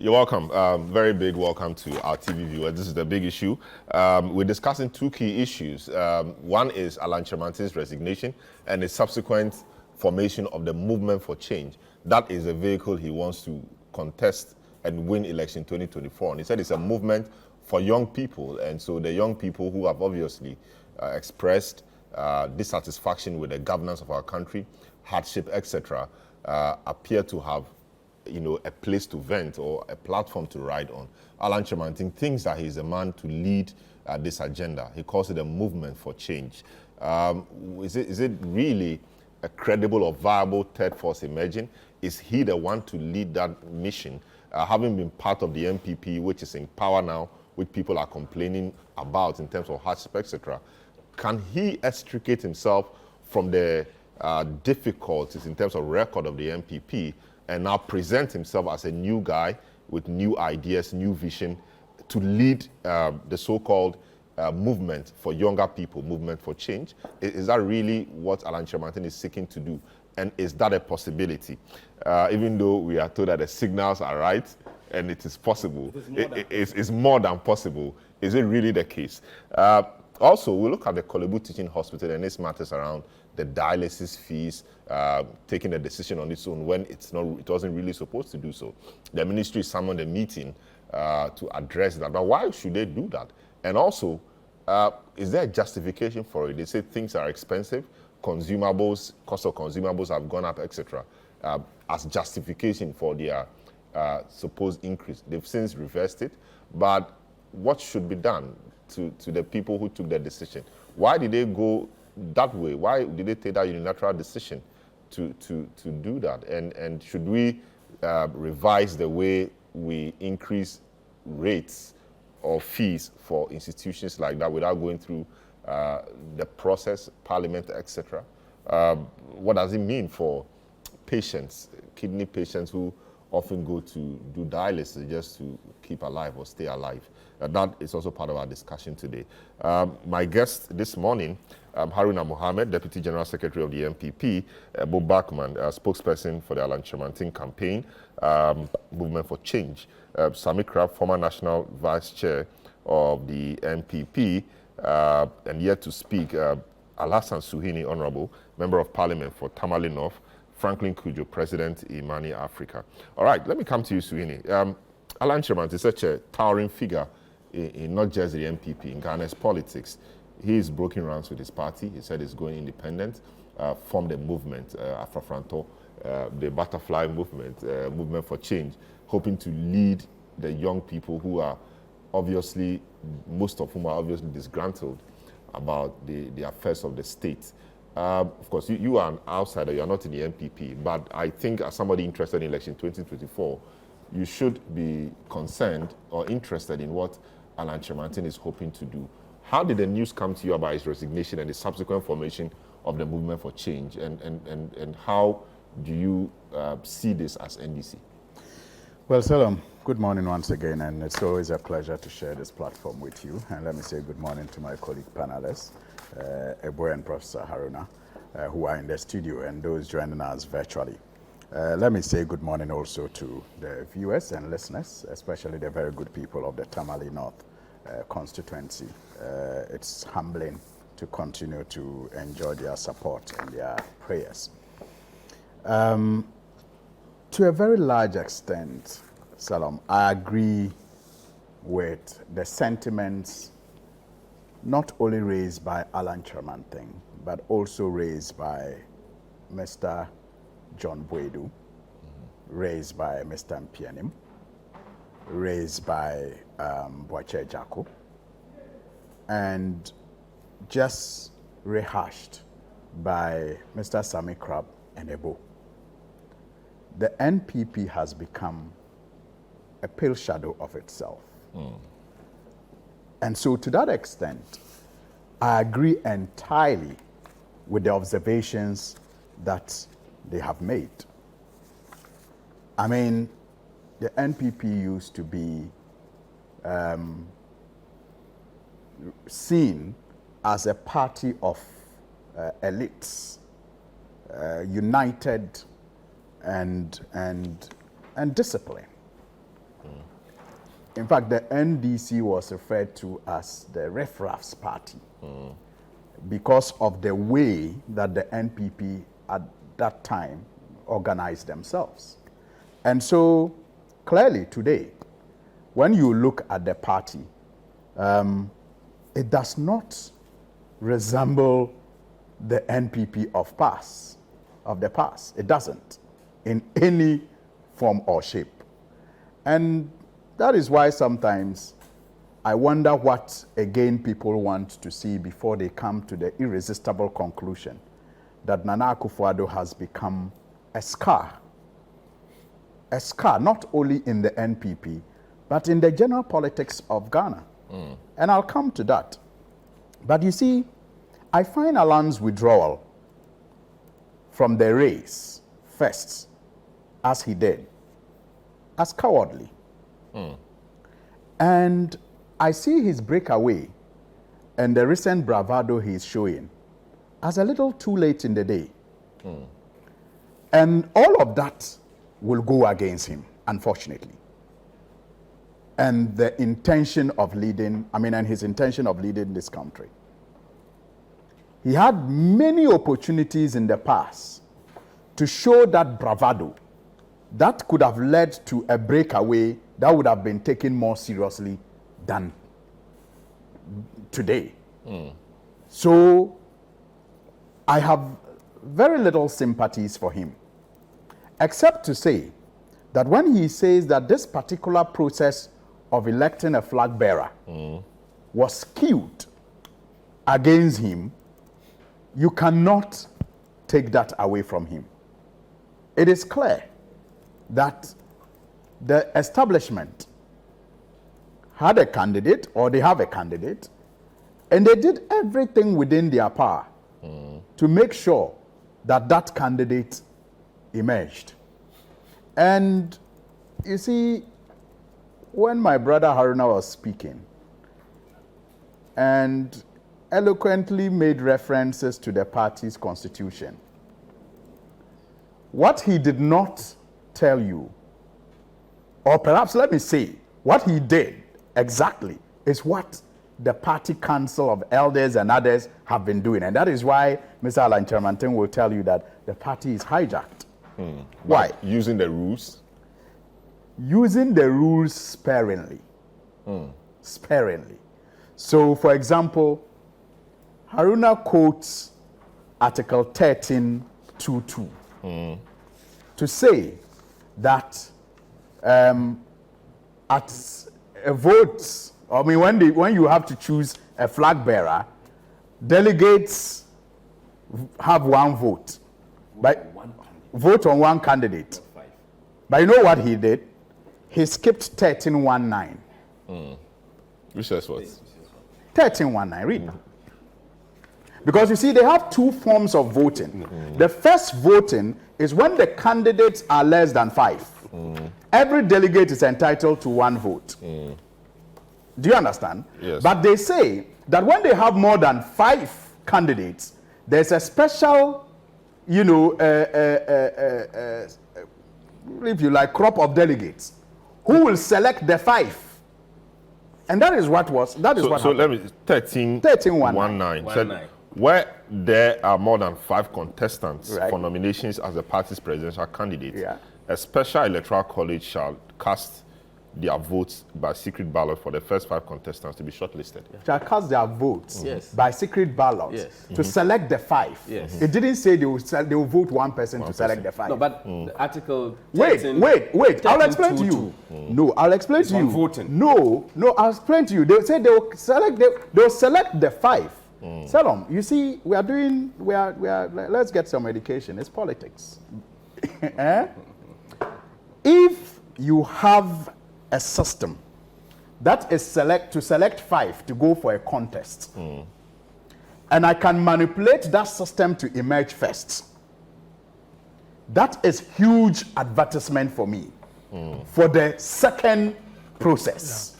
You're welcome. Very big welcome to our TV viewers. This is the big issue. We're discussing two key issues. One is Alan Kyerematen's resignation and the subsequent formation of the Movement for Change. That is a vehicle he wants to contest and win election 2024. And he said it's a movement for young people. And so the young people who have obviously expressed dissatisfaction with the governance of our country, hardship, etc., appear to have a place to vent or a platform to ride on. Alan Kyerematen thinks that he's a man to lead this agenda. He calls it a movement for change. Is it really a credible or viable third force emerging? Is he the one to lead that mission? Having been part of the MPP, which is in power now, which people are complaining about in terms of hardship, etc., can he extricate himself from the difficulties in terms of record of the MPP and now present himself as a new guy with new ideas, new vision to lead the so-called movement for younger people, movement for change? Is that really what Alan Kyerematen is seeking to do? And is that a possibility? Even though we are told that the signals are right and it is possible, it's more than possible. Is it really the case? Also, we look at the Kolebu Teaching Hospital and its matters around the dialysis fees, taking a decision on its own when it wasn't really supposed to do so. The ministry summoned a meeting to address that. But why should they do that? And also, is there a justification for it? They say things are expensive, consumables, cost of consumables have gone up, etc., as justification for their supposed increase. They've since reversed it. But what should be done to the people who took that decision? Why did they go that way? Why did they take that unilateral decision to do that? And should we revise the way we increase rates or fees for institutions like that without going through the process, parliament, etc.? What does it mean for patients, kidney patients who often go to do dialysis just to keep alive or stay alive? That is also part of our discussion today. My guest this morning, Haruna Mohammed, Deputy General Secretary of the MPP, Bo Bachman, spokesperson for the Alan Kyerematen campaign, Movement for Change, Sami Krab, former National Vice Chair of the MPP, and yet to speak, Alhassan Suhini, Honorable Member of Parliament for Tamale North, Franklin Kujo, President, Imani Africa. All right, let me come to you, Suhini. Alan Kyerematen is such a towering figure in not just the MPP, in Ghana's politics. He is breaking ranks with his party. He said he's going independent, formed a movement, Afrafranto, the Butterfly Movement, Movement for Change, hoping to lead the young people who are obviously, most of whom are obviously disgruntled about the affairs of the state. Of course, you are an outsider, you are not in the MPP, but I think as somebody interested in election 2024, you should be concerned or interested in what Alan Kyerematen is hoping to do. How did the news come to you about his resignation and the subsequent formation of the Movement for Change? And how do you see this as NDC? Well, Salam, good morning once again, and it's always a pleasure to share this platform with you. And let me say good morning to my colleague panelists, Ebo and Professor Haruna, who are in the studio, and those joining us virtually. Let me say good morning also to the viewers and listeners, especially the very good people of the Tamale North constituency. It's humbling to continue to enjoy their support and their prayers. To a very large extent, Salam, I agree with the sentiments not only raised by Alan Kyerematen, but also raised by Mr. John Boadu, raised by Mr. Mpianim, raised by Boache Jaco, and just rehashed by Mr. Sami Krab and Ebo. The NPP has become a pale shadow of itself. And so to that extent, I agree entirely with the observations that they have made. I mean, the NPP used to be seen as a party of elites, united and disciplined. In fact, the NDC was referred to as the Riffraff's Party because of the way that the NPP at that time organized themselves. And so, clearly today, when you look at the party, it does not resemble the NPP of the past. It doesn't, in any form or shape. And that is why sometimes I wonder what, again, people want to see before they come to the irresistible conclusion that Nana Akufo-Addo has become a scar not only in the NPP, but in the general politics of Ghana. And I'll come to that. But you see, I find Alan's withdrawal from the race first, as he did, as cowardly. And I see his breakaway and the recent bravado he's showing as a little too late in the day. And all of that will go against him, unfortunately. And the intention of leading, and his intention of leading this country. He had many opportunities in the past to show that bravado that could have led to a breakaway that would have been taken more seriously than today. So I have very little sympathies for him, except to say that when he says that this particular process of electing a flag bearer was skewed against him, you cannot take that away from him. It is clear that the establishment had a candidate, or they have a candidate, and they did everything within their power to make sure that that candidate emerged. And you see, when my brother Haruna was speaking and eloquently made references to the party's constitution, what he did not tell you, or perhaps let me say, what he did exactly is what the party council of elders and others have been doing. And that is why Mr. Alan Kyerematen will tell you that the party is hijacked. Why? Using the rules? Using the rules sparingly. Sparingly. So, for example, Haruna quotes Article 13.2.2 to say that at a vote, when you have to choose a flag bearer, delegates have one vote. Vote on one candidate. But you know what he did? He skipped 13.19. Which says what? 13.19, read now. Because you see, they have two forms of voting. The first voting is when the candidates are less than 5. Every delegate is entitled to one vote. Do you understand? Yes. But they say that when they have more than 5 candidates, there's a special, if you like, crop of delegates who will select the 5. And that is what happened. So let me 13.19 said where there are more than 5 contestants for nominations as the party's presidential candidate, a special electoral college shall cast their votes by secret ballot for the first 5 contestants to be shortlisted. Shall cast their votes by secret ballot to select the 5. It didn't say they will vote one person to select the 5. No, but the article. Wait. I'll explain to you. No, I'll explain to you. Voting. No, I'll explain to you. They say they'll select the 5. Salom, you see, let's get some education. It's politics. If you have a system that is to select 5 to go for a contest, and I can manipulate that system to emerge first, that is huge advertisement for me for the second process.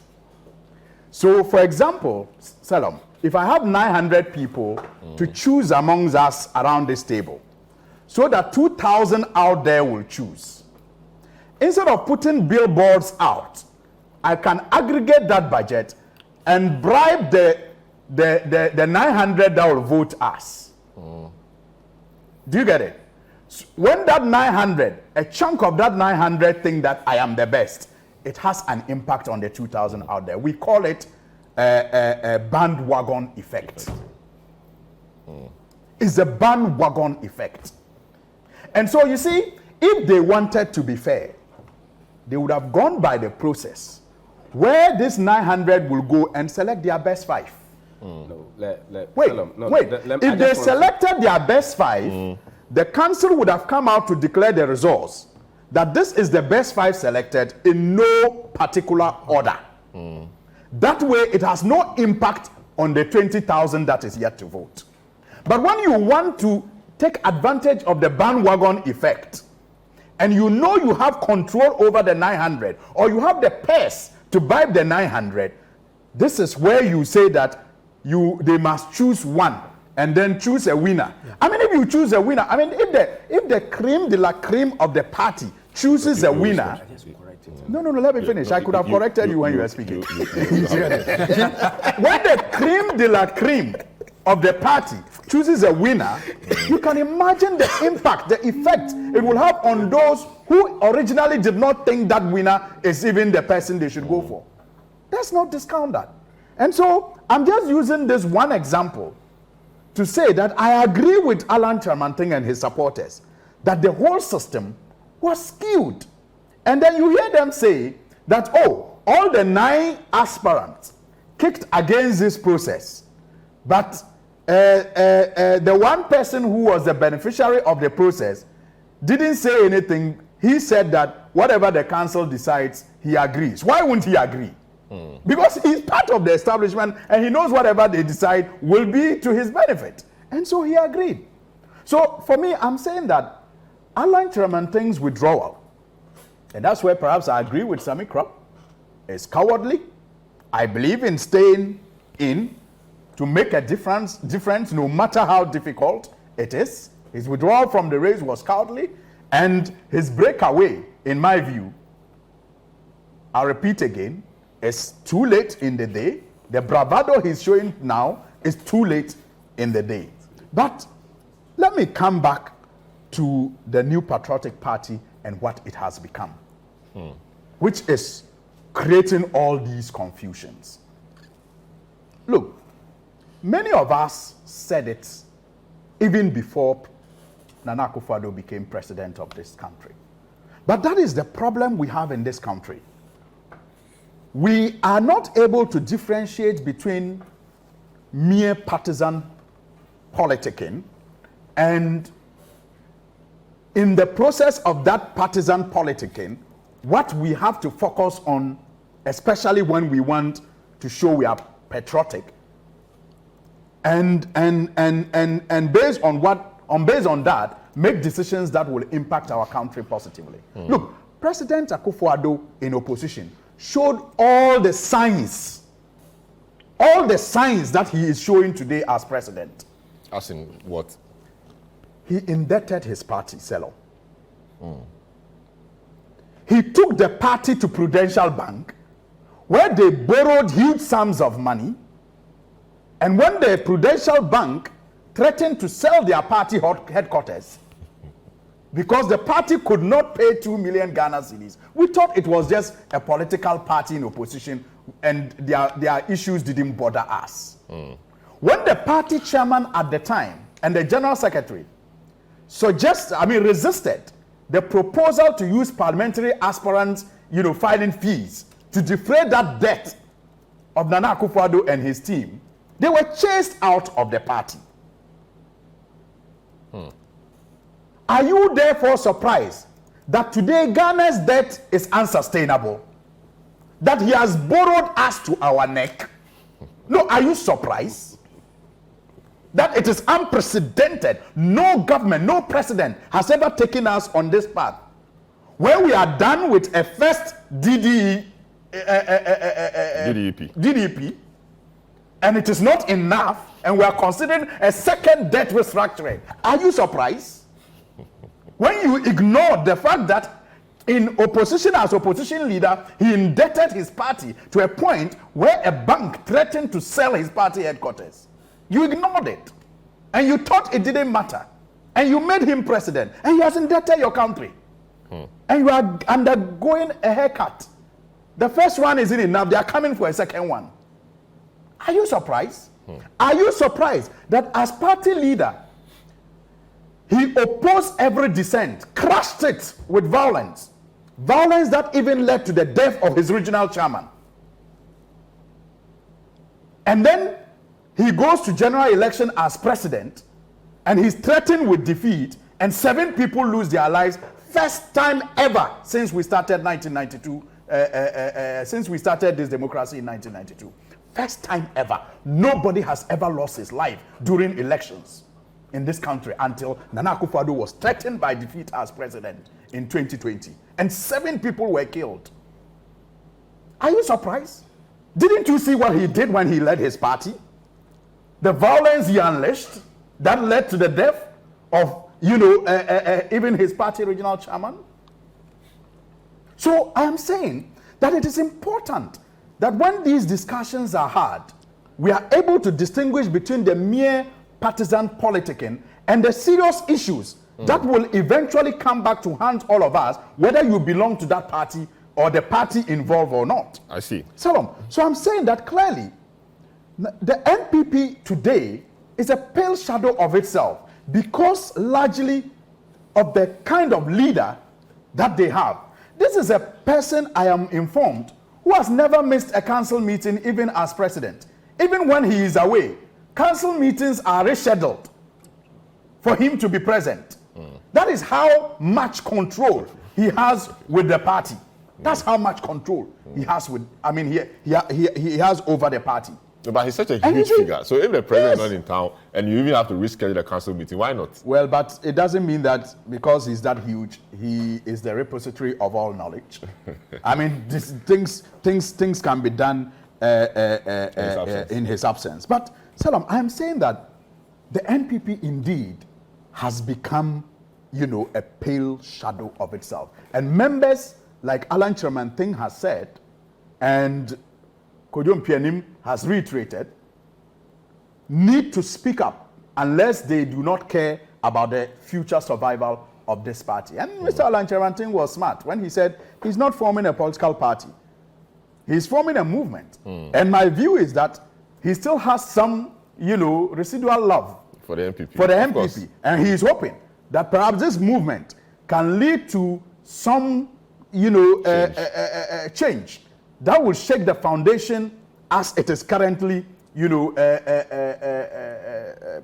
So, for example, Salom, if I have 900 people to choose amongst us around this table, so that 2,000 out there will choose, instead of putting billboards out I can aggregate that budget and bribe the 900 that will vote us. Do you get it? So when that 900, a chunk of that 900 think that I am the best, it has an impact on the 2,000 out there. We call it a bandwagon effect. It's a bandwagon effect. And so you see, if they wanted to be fair, they would have gone by the process where this 900 will go and select their best 5. No, wait. If they selected their best 5, the council would have come out to declare the results that this is the best 5 selected in no particular order. That way, it has no impact on the 20,000 that is yet to vote. But when you want to take advantage of the bandwagon effect, and you know you have control over the 900, or you have the purse to buy the 900, this is where you say that they must choose one and then choose a winner. Yeah. I mean, if you choose a winner, I mean, if the creme de la creme of the party chooses a winner. No, let me finish. I could have corrected you when you were speaking. When the creme de la creme of the party chooses a winner, you can imagine the impact, the effect it will have on those who originally did not think that winner is even the person they should go for. Let's not discount that. And so I'm just using this one example to say that I agree with Alan Kyerematen and his supporters that the whole system was skewed. And then you hear them say that, oh, all the 9 aspirants kicked against this process, but the one person who was the beneficiary of the process didn't say anything. He said that whatever the council decides, he agrees. Why wouldn't he agree? Because he's part of the establishment and he knows whatever they decide will be to his benefit. And so he agreed. So for me, I'm saying that Alan Kyerematen's withdrawal, and that's where perhaps I agree with Sammy Krop, is cowardly. I believe in staying in to make a difference no matter how difficult it is. His withdrawal from the race was cowardly, and his breakaway, in my view, I'll repeat again, is too late in the day. The bravado he's showing now is too late in the day. But let me come back to the New Patriotic Party and what it has become, which is creating all these confusions. Look, many of us said it even before Nana Akufo-Addo became president of this country. But that is the problem we have in this country. We are not able to differentiate between mere partisan politicking and, in the process of that partisan politicking, what we have to focus on, especially when we want to show we are patriotic, and based on that, make decisions that will impact our country positively. Look, President Akufo-Addo in opposition showed all the signs that he is showing today as president. As in what? He indebted his party, Selo. He took the party to Prudential Bank, where they borrowed huge sums of money, and when the Prudential Bank threatened to sell their party headquarters, because the party could not pay 2 million Ghana cedis. We thought it was just a political party in opposition and their issues didn't bother us. When the party chairman at the time and the general secretary resisted the proposal to use parliamentary aspirants, filing fees to defray that debt of Nana Akufo-Addo and his team, they were chased out of the party. Are you therefore surprised that today Ghana's debt is unsustainable? That he has borrowed us to our neck? No, are you surprised? That it is unprecedented. No government, no president has ever taken us on this path, where we are done with a first DDP, and it is not enough, and we are considering a second debt restructuring. Are you surprised? When you ignore the fact that In opposition, as opposition leader, he indebted his party to a point where a bank threatened to sell his party headquarters. You ignored it. And you thought it didn't matter. And you made him president. And he has indebted your country. And you are undergoing a haircut. The first one isn't enough. They are coming for a second one. Are you surprised? Are you surprised that as party leader, he opposed every dissent, crushed it with violence. Violence that even led to the death of his regional chairman. And then he goes to general election as president, and he's threatened with defeat, and 7 people lose their lives. First time ever since we started 1992, since we started this democracy in 1992. First time ever. Nobody has ever lost his life during elections in this country until Nana Akufo-Addo was threatened by defeat as president in 2020. And 7 people were killed. Are you surprised? Didn't you see what he did when he led his party? The violence he unleashed that led to the death of, even his party regional chairman. So I am saying that it is important that when these discussions are had, we are able to distinguish between the mere partisan politicking and the serious issues that will eventually come back to haunt all of us, whether you belong to that party or the party involved or not. I see. So I'm saying that clearly, the NPP today is a pale shadow of itself because largely of the kind of leader that they have. This is a person, I am informed, who has never missed a council meeting even as president. Even when he is away, council meetings are rescheduled for him to be present. That is how much control he has with the party. That's how much control he has with, he has over the party. But he's such a huge figure. So if the president is not in town and you even have to reschedule the council meeting, why not? Well, but it doesn't mean that because he's that huge, he is the repository of all knowledge. Things can be done in his absence. But Salam, I am saying that the NPP indeed has become, a pale shadow of itself. And members like Alan Kyerematen has said, and Kwadwo Mpianim has reiterated, need to speak up unless they do not care about the future survival of this party. And Mr. Alan Kyerematen was smart when he said he's not forming a political party. He's forming a movement. And my view is that he still has some, residual love for the NPP. For the NPP. And he is hoping that perhaps this movement can lead to some, change that will shake the foundation as it is currently,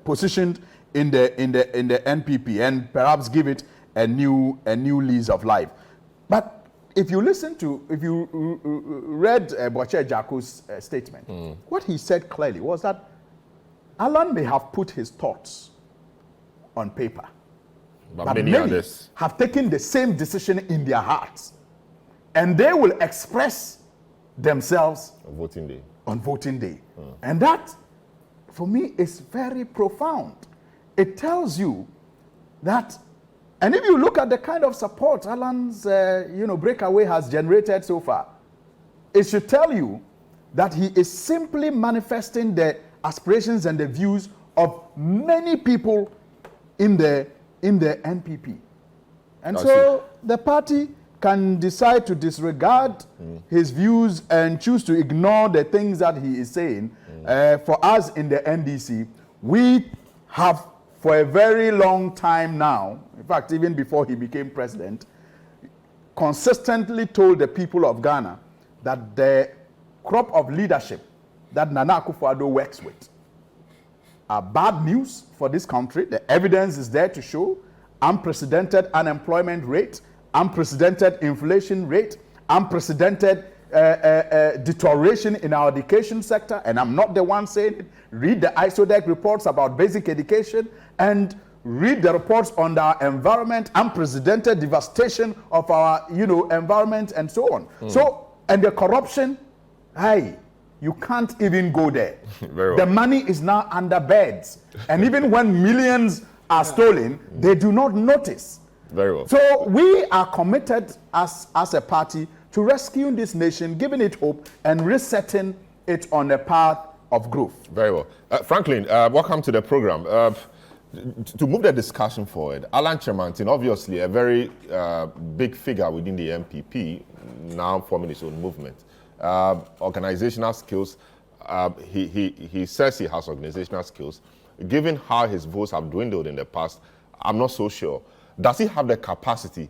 positioned in the NPP, and perhaps give it a new lease of life. But if you read Boakye Jako's statement, what he said clearly was that Alan may have put his thoughts on paper, but many others have taken the same decision in their hearts, and they will express themselves on voting day. And that, for me, is very profound. It tells you that, and if you look at the kind of support Alan's breakaway has generated so far, it should tell you that he is simply manifesting the aspirations and the views of many people in the NPP. And so the party can decide to disregard his views and choose to ignore the things that he is saying. For us in the NDC, we have for a very long time now, in fact, even before he became president, consistently told the people of Ghana that the crop of leadership that Nana Akufo-Addo works with are bad news for this country. The evidence is there to show unprecedented unemployment rate, unprecedented inflation rate, unprecedented deterioration in our education sector. And I'm not the one saying it. Read the ISODEC reports about basic education and read the reports on our environment, unprecedented devastation of our environment and so on. So, and the corruption, you can't even go there. The money is now under beds. And even when millions are stolen, they do not notice. Very well. So we are committed as a party to rescuing this nation, giving it hope, and resetting it on a path of growth. Very well. Franklin, welcome to the program. To move the discussion forward, Alan Kyerematen, obviously a very big figure within the MPP, now forming his own movement. Organizational skills, he says he has organizational skills. Given how his votes have dwindled in the past, I'm not so sure. Does he have the capacity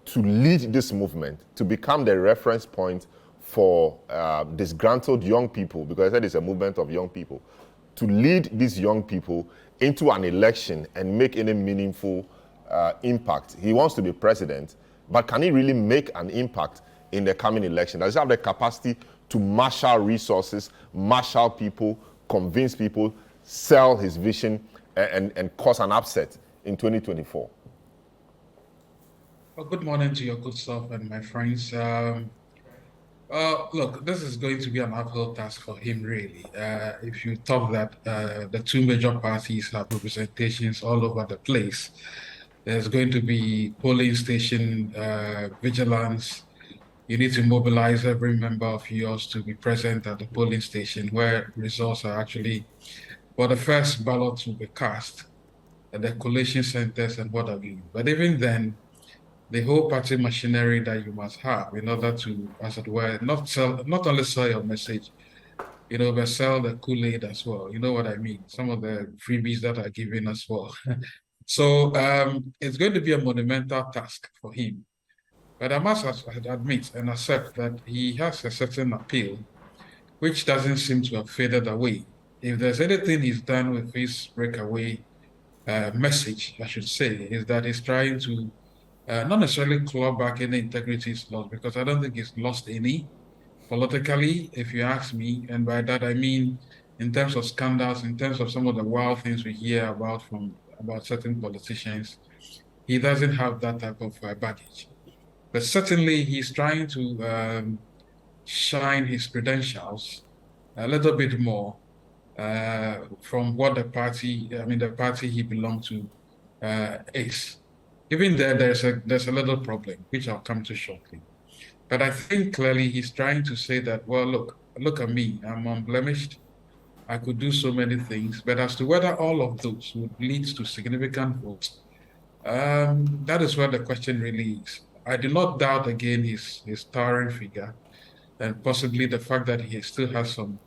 to lead this movement, to become the reference point for disgruntled young people, because I said it's a movement of young people, to lead these young people into an election and make any meaningful impact? He wants to be president, but can he really make an impact in the coming election? Does he have the capacity to marshal resources, marshal people, convince people, sell his vision, and cause an upset in 2024? Well, good morning to your good self and my friends. Look, this is going to be an uphill task for him, really. If you talk that the two major parties have representations all over the place, there's going to be polling station vigilance. You need to mobilize every member of yours to be present at the polling station where results are actually, for the first ballot to be cast at the collation centers and what have you. But even then, the whole party machinery that you must have in order to, as it were, not only sell your message, but sell the Kool-Aid as well. You know what I mean? Some of the freebies that are given as well. So it's going to be a monumental task for him. But I must admit and accept that he has a certain appeal, which doesn't seem to have faded away. If there's anything he's done with his breakaway message, I should say, is that he's trying to not necessarily claw back any integrity he's lost, because I don't think he's lost any politically, if you ask me. And by that, I mean in terms of scandals, in terms of some of the wild things we hear about certain politicians, he doesn't have that type of baggage. But certainly he's trying to shine his credentials a little bit more from what the party he belonged to is. Even there's a little problem, which I'll come to shortly. But I think clearly he's trying to say that, well, look at me, I'm unblemished. I could do so many things, but as to whether all of those would lead to significant votes, that is where the question really is. I do not doubt again his towering figure and possibly the fact that he still has some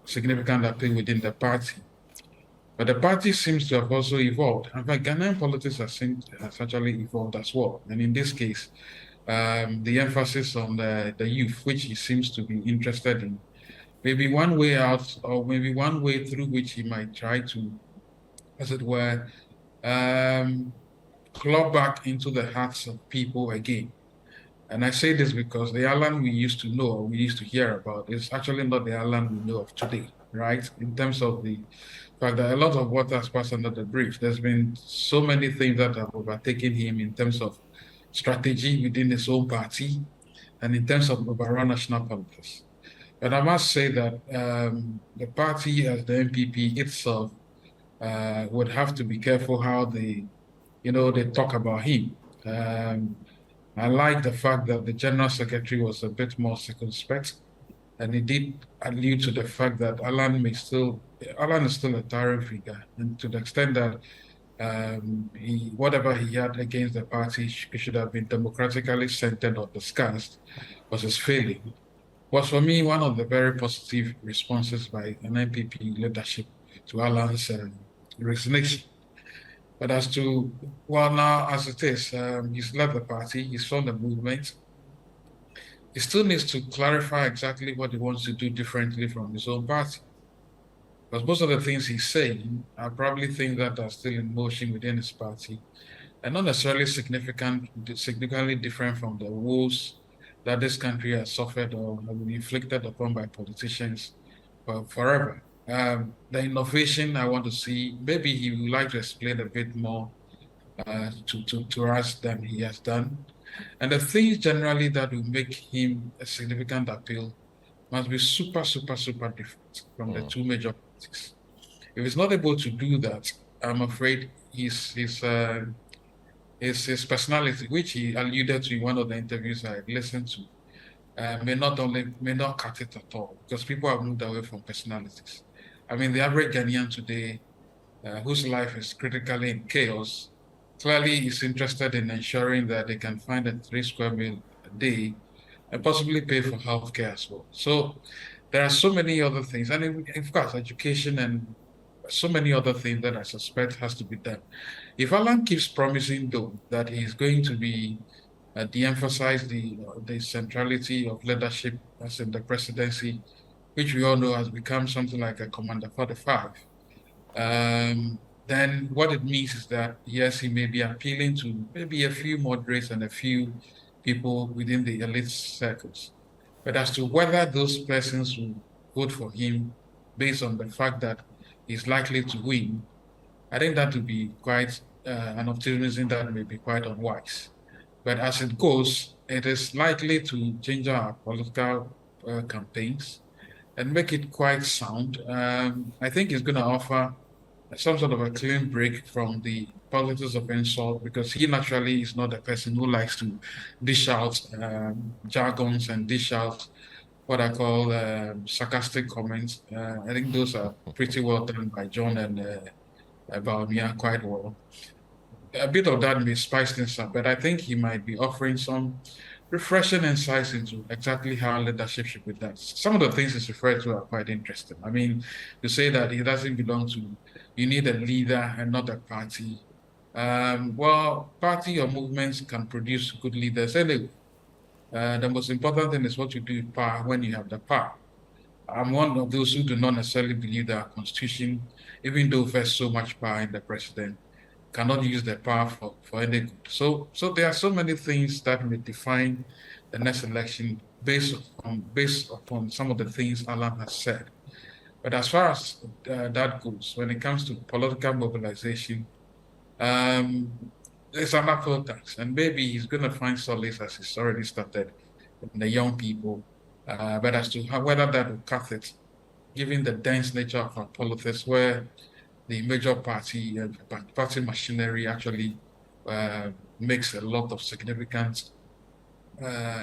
significant appeal within the party. But the party seems to have also evolved. In fact, Ghanaian politics has actually evolved as well. And in this case, the emphasis on the youth, which he seems to be interested in, maybe one way out or maybe one way through which he might try to, as it were, claw back into the hearts of people again. And I say this because the Alan we used to know, or we used to hear about, is actually not the Alan we know of today, right? In terms of the fact that a lot of water has passed under the bridge. There's been so many things that have overtaken him in terms of strategy within his own party and in terms of overall national politics. But I must say that the party, as the MPP itself, would have to be careful how they talk about him. I like the fact that the General Secretary was a bit more circumspect, and he did allude to the fact that Alan is still a towering figure, and to the extent that whatever he had against the party should have been democratically centered or discussed was his failing. Was for me one of the very positive responses by an MPP leadership to Alan's resignation. But as to, well, now as it is, he's left the party, he's formed the movement. He still needs to clarify exactly what he wants to do differently from his own party. Because most of the things he's saying are probably things that are still in motion within his party and not necessarily significantly different from the woes that this country has suffered or have been inflicted upon by politicians forever. The innovation I want to see, maybe he would like to explain a bit more to us than he has done. And the things generally that will make him a significant appeal must be super, super, super different from the two major parties. If he's not able to do that, I'm afraid his is his personality, which he alluded to in one of the interviews I listened to. May not cut it at all because people have moved away from personalities. I mean, the average Ghanaian today, whose life is critically in chaos, clearly is interested in ensuring that they can find a 3 square meal a day and possibly pay for healthcare as well. So there are so many other things, and of course, education and so many other things that I suspect has to be done. If Alan keeps promising, though, that he's going to be de-emphasize the centrality of leadership as in the presidency, which we all know has become something like a Commander 45, then what it means is that, yes, he may be appealing to maybe a few moderates and a few people within the elite circles. But as to whether those persons will vote for him based on the fact that he's likely to win, I think that would be quite an optimism that may be quite unwise. But as it goes, it is likely to change our political campaigns and make it quite sound. I think it's going to offer some sort of a clean break from the politics of insult because he naturally is not a person who likes to dish out jargons and dish out what I call sarcastic comments. I think those are pretty well done by John and Baumia quite well. A bit of that may spice things up, but I think he might be offering some refreshing insights into exactly how leadership should be done. Some of the things he's referred to are quite interesting. I mean, to say that he doesn't belong to, you need a leader and not a party. Well, party or movements can produce good leaders anyway. The most important thing is what you do with power when you have the power. I'm one of those who do not necessarily believe that our constitution, even though there's so much power in the president, cannot use their power for any good. So there are so many things that may define the next election based upon some of the things Alan has said. But as far as that goes, when it comes to political mobilization, it's an uphill task, and maybe he's going to find solace as he's already started in the young people. But as to whether that will cut it, given the dense nature of our politics, where the major party machinery actually makes a lot of significant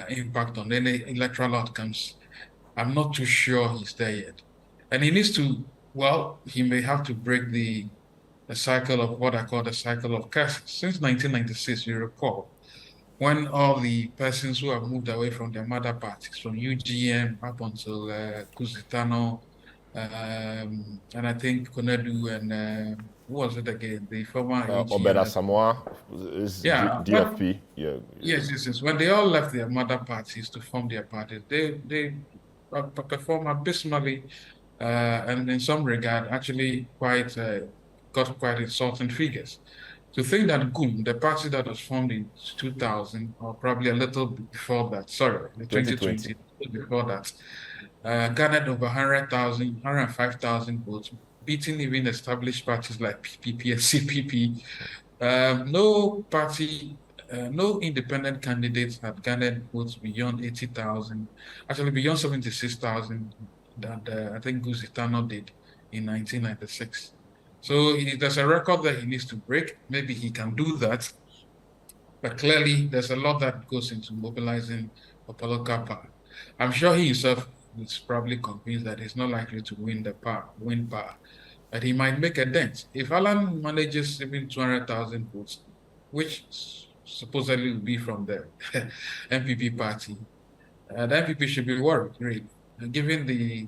impact on any electoral outcomes. I'm not too sure he's there yet. And he needs to, well, he may have to break the cycle of what I call the cycle of curses. Since 1996, you recall, when all the persons who have moved away from their mother parties, from UGM up until Kusitano, and I think Konedu and who was it again? The former Obeda AGM. Samoa is Yeah, DFP. Yeah. yes. When they all left their mother parties to form their parties, they perform abysmally, and in some regard, actually got quite insulting figures. To think that GUM, the party that was formed in 2000, or probably a little before that, sorry, 2020, before that, garnered over 100,000, 105,000 votes, beating even established parties like PPP and CPP. No party, no independent candidates had garnered votes beyond 80,000, actually beyond 76,000 that I think Guzitano did in 1996. So there's a record that he needs to break. Maybe he can do that. But clearly, there's a lot that goes into mobilizing for political power. I'm sure he himself is probably convinced that he's not likely to win power, but he might make a dent. If Alan manages even 200,000 votes, which supposedly will be from the MPP party, the MPP should be worried, really, given the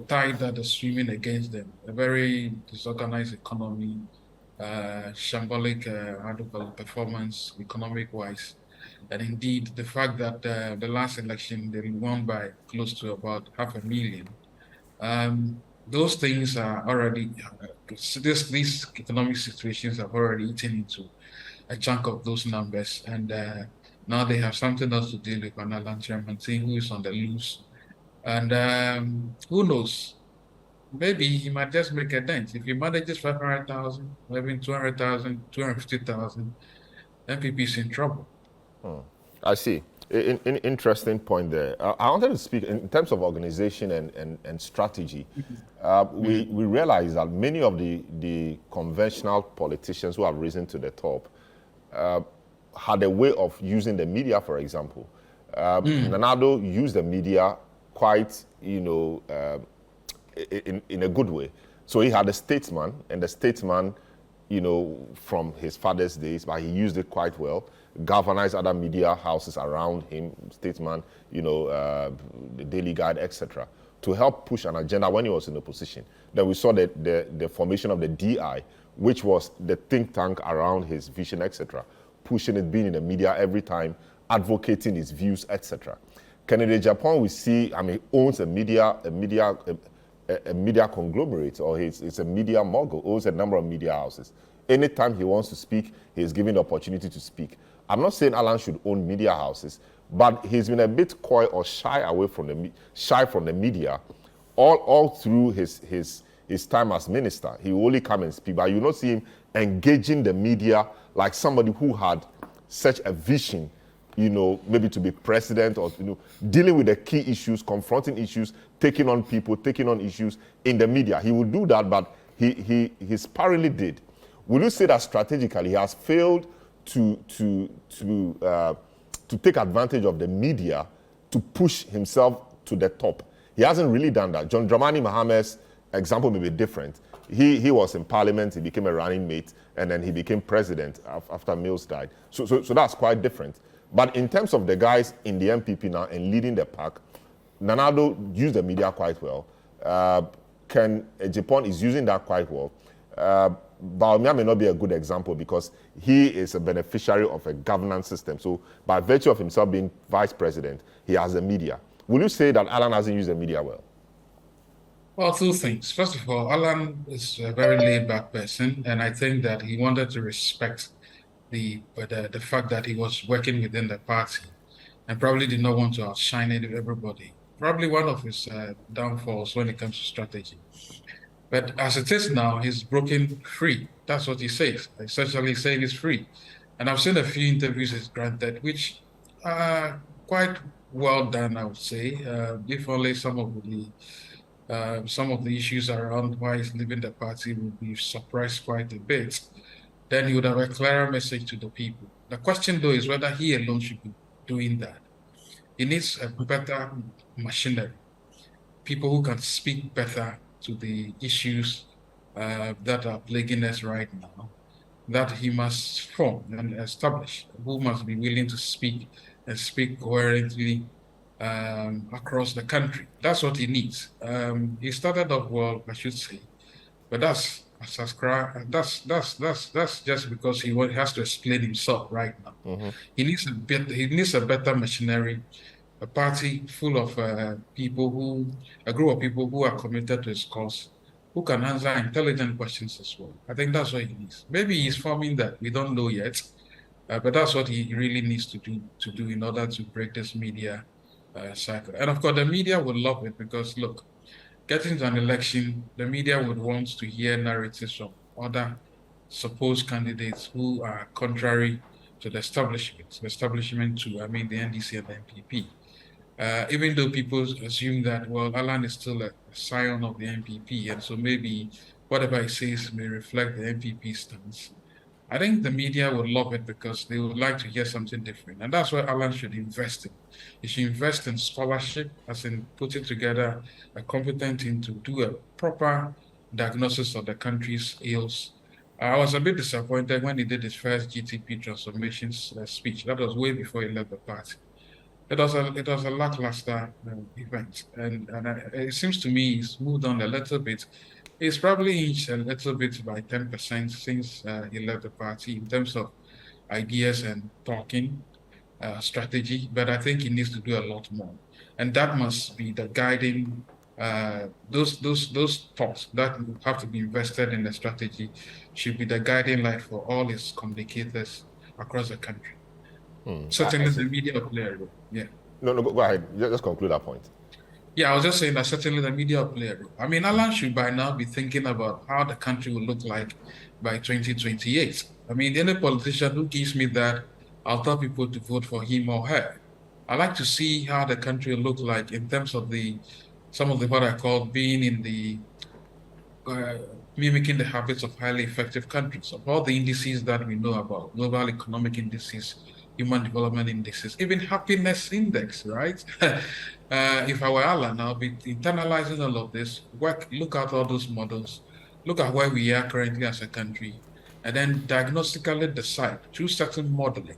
tide that is swimming against them, a very disorganized economy, shambolic performance economic-wise, and indeed the fact that the last election they won by close to about 500,000. Those things are already, these economic situations have already eaten into a chunk of those numbers, and now they have something else to deal with, an Alan Kyerematen who is on the loose. And who knows? Maybe he might just make a dent. If he manages 500,000, maybe 200,000, 250,000, MPP is in trouble. I see. Interesting point there. I wanted to speak in terms of organization and strategy. We realize that many of the conventional politicians who have risen to the top had a way of using the media, for example. Nanado used the media quite, in a good way. So he had a statesman, and the statesman, from his father's days, but he used it quite well. Galvanized other media houses around him, statesman, the Daily Guide, etc., to help push an agenda when he was in opposition. Then we saw the formation of the DI, which was the think tank around his vision, etc., pushing it, being in the media every time, advocating his views, etc. Kennedy Japan, we see, owns a media conglomerate, or it's a media mogul, owns a number of media houses. Anytime he wants to speak, he's given the opportunity to speak. I'm not saying Alan should own media houses, but he's been a bit coy or shy from the media all through his time as minister. He will only come and speak, but you not see him engaging the media like somebody who had such a vision, maybe to be president, or dealing with the key issues, confronting issues, taking on people, taking on issues in the media. He would do that, but he sparingly did. Will you say that strategically he has failed to take advantage of the media to push himself to the top? He hasn't really done that. John Dramani Mahame's example may be different. He was in parliament, he became a running mate, and then he became president after Mills died. So that's quite different. But in terms of the guys in the MPP now and leading the pack, Nanado used the media quite well. Ken Japan is using that quite well. Baumia may not be a good example because he is a beneficiary of a governance system. So by virtue of himself being vice president, he has the media. Will you say that Alan hasn't used the media well? Well, two things. First of all, Alan is a very laid-back person, and I think that he wanted to respect the fact that he was working within the party and probably did not want to outshine everybody. Probably one of his downfalls when it comes to strategy. But as it is now, he's broken free. That's what he says. Essentially saying he's free. And I've seen a few interviews he's granted, which are quite well done, I would say. If only some of the issues around why he's leaving the party would be suppressed quite a bit, then he would have a clearer message to the people. The question, though, is whether he alone should be doing that. He needs a better machinery, people who can speak better to the issues that are plaguing us right now, that he must form and establish, who must be willing to speak and speak coherently across the country. That's what he needs. He started off well, I should say, but that's just because he has to explain himself right now. Mm-hmm. He needs a better machinery, a party full of a group of people who are committed to his cause, who can answer intelligent questions as well. I think that's what he needs. Maybe he's forming that. We don't know yet, but that's what he really needs to do in order to break this media cycle. And of course, the media would love it because, look, getting to an election, the media would want to hear narratives from other supposed candidates who are contrary to the establishment to, the NDC and the NPP. Even though people assume that, well, Alan is still a scion of the NPP, and so maybe whatever he says may reflect the NPP stance. I think the media would love it because they would like to hear something different. And that's what Alan should invest in. He should invest in scholarship, as in putting together a competent team to do a proper diagnosis of the country's ills. I was a bit disappointed when he did his first GTP transformation speech. That was way before he left the party. It was a lackluster event. And it seems to me he's moved on a little bit. He's probably inched a little bit by 10% since he left the party in terms of ideas and talking strategy, but I think he needs to do a lot more. And that must be the guiding, those thoughts that have to be invested in the strategy should be the guiding light for all his communicators across the country. Certainly the media will play a role. Yeah. No, go ahead. Just conclude that point. Yeah, I was just saying that certainly the media will play a role. I mean, Alan should by now be thinking about how the country will look like by 2028. I mean, any politician who gives me that, I'll tell people to vote for him or her. I like to see how the country will look like in terms of some of what I call being in the mimicking the habits of highly effective countries. Of all the indices that we know about, global economic indices, human development indices, even happiness index, right? If I were Alan, I'll be internalizing all of this, look at all those models, look at where we are currently as a country, and then diagnostically decide through certain modeling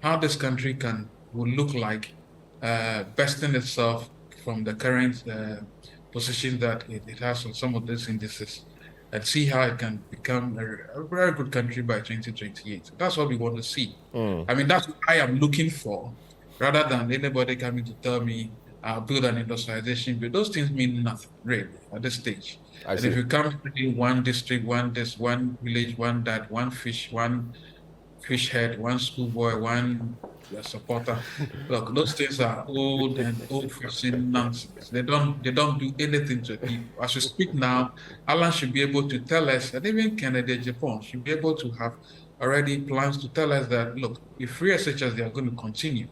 how this country will look like, besting itself from the current position that it has on some of these indices, and see how it can become a very good country by 2028. That's what we want to see. I mean, that's what I am looking for, rather than anybody coming to tell me I'll build an industrialization bill. Those things mean nothing, really, at this stage. I And if see. you come to one district, one this, one village, one that, one fish, one fish head, one schoolboy, one supporter. Look, those things are old and old-fashioned nonsense. They don't do anything to people. As we speak now, Alan should be able to tell us, and even Kennedy Japan should be able to have already plans to tell us that, look, if free SHS, they are going to continue,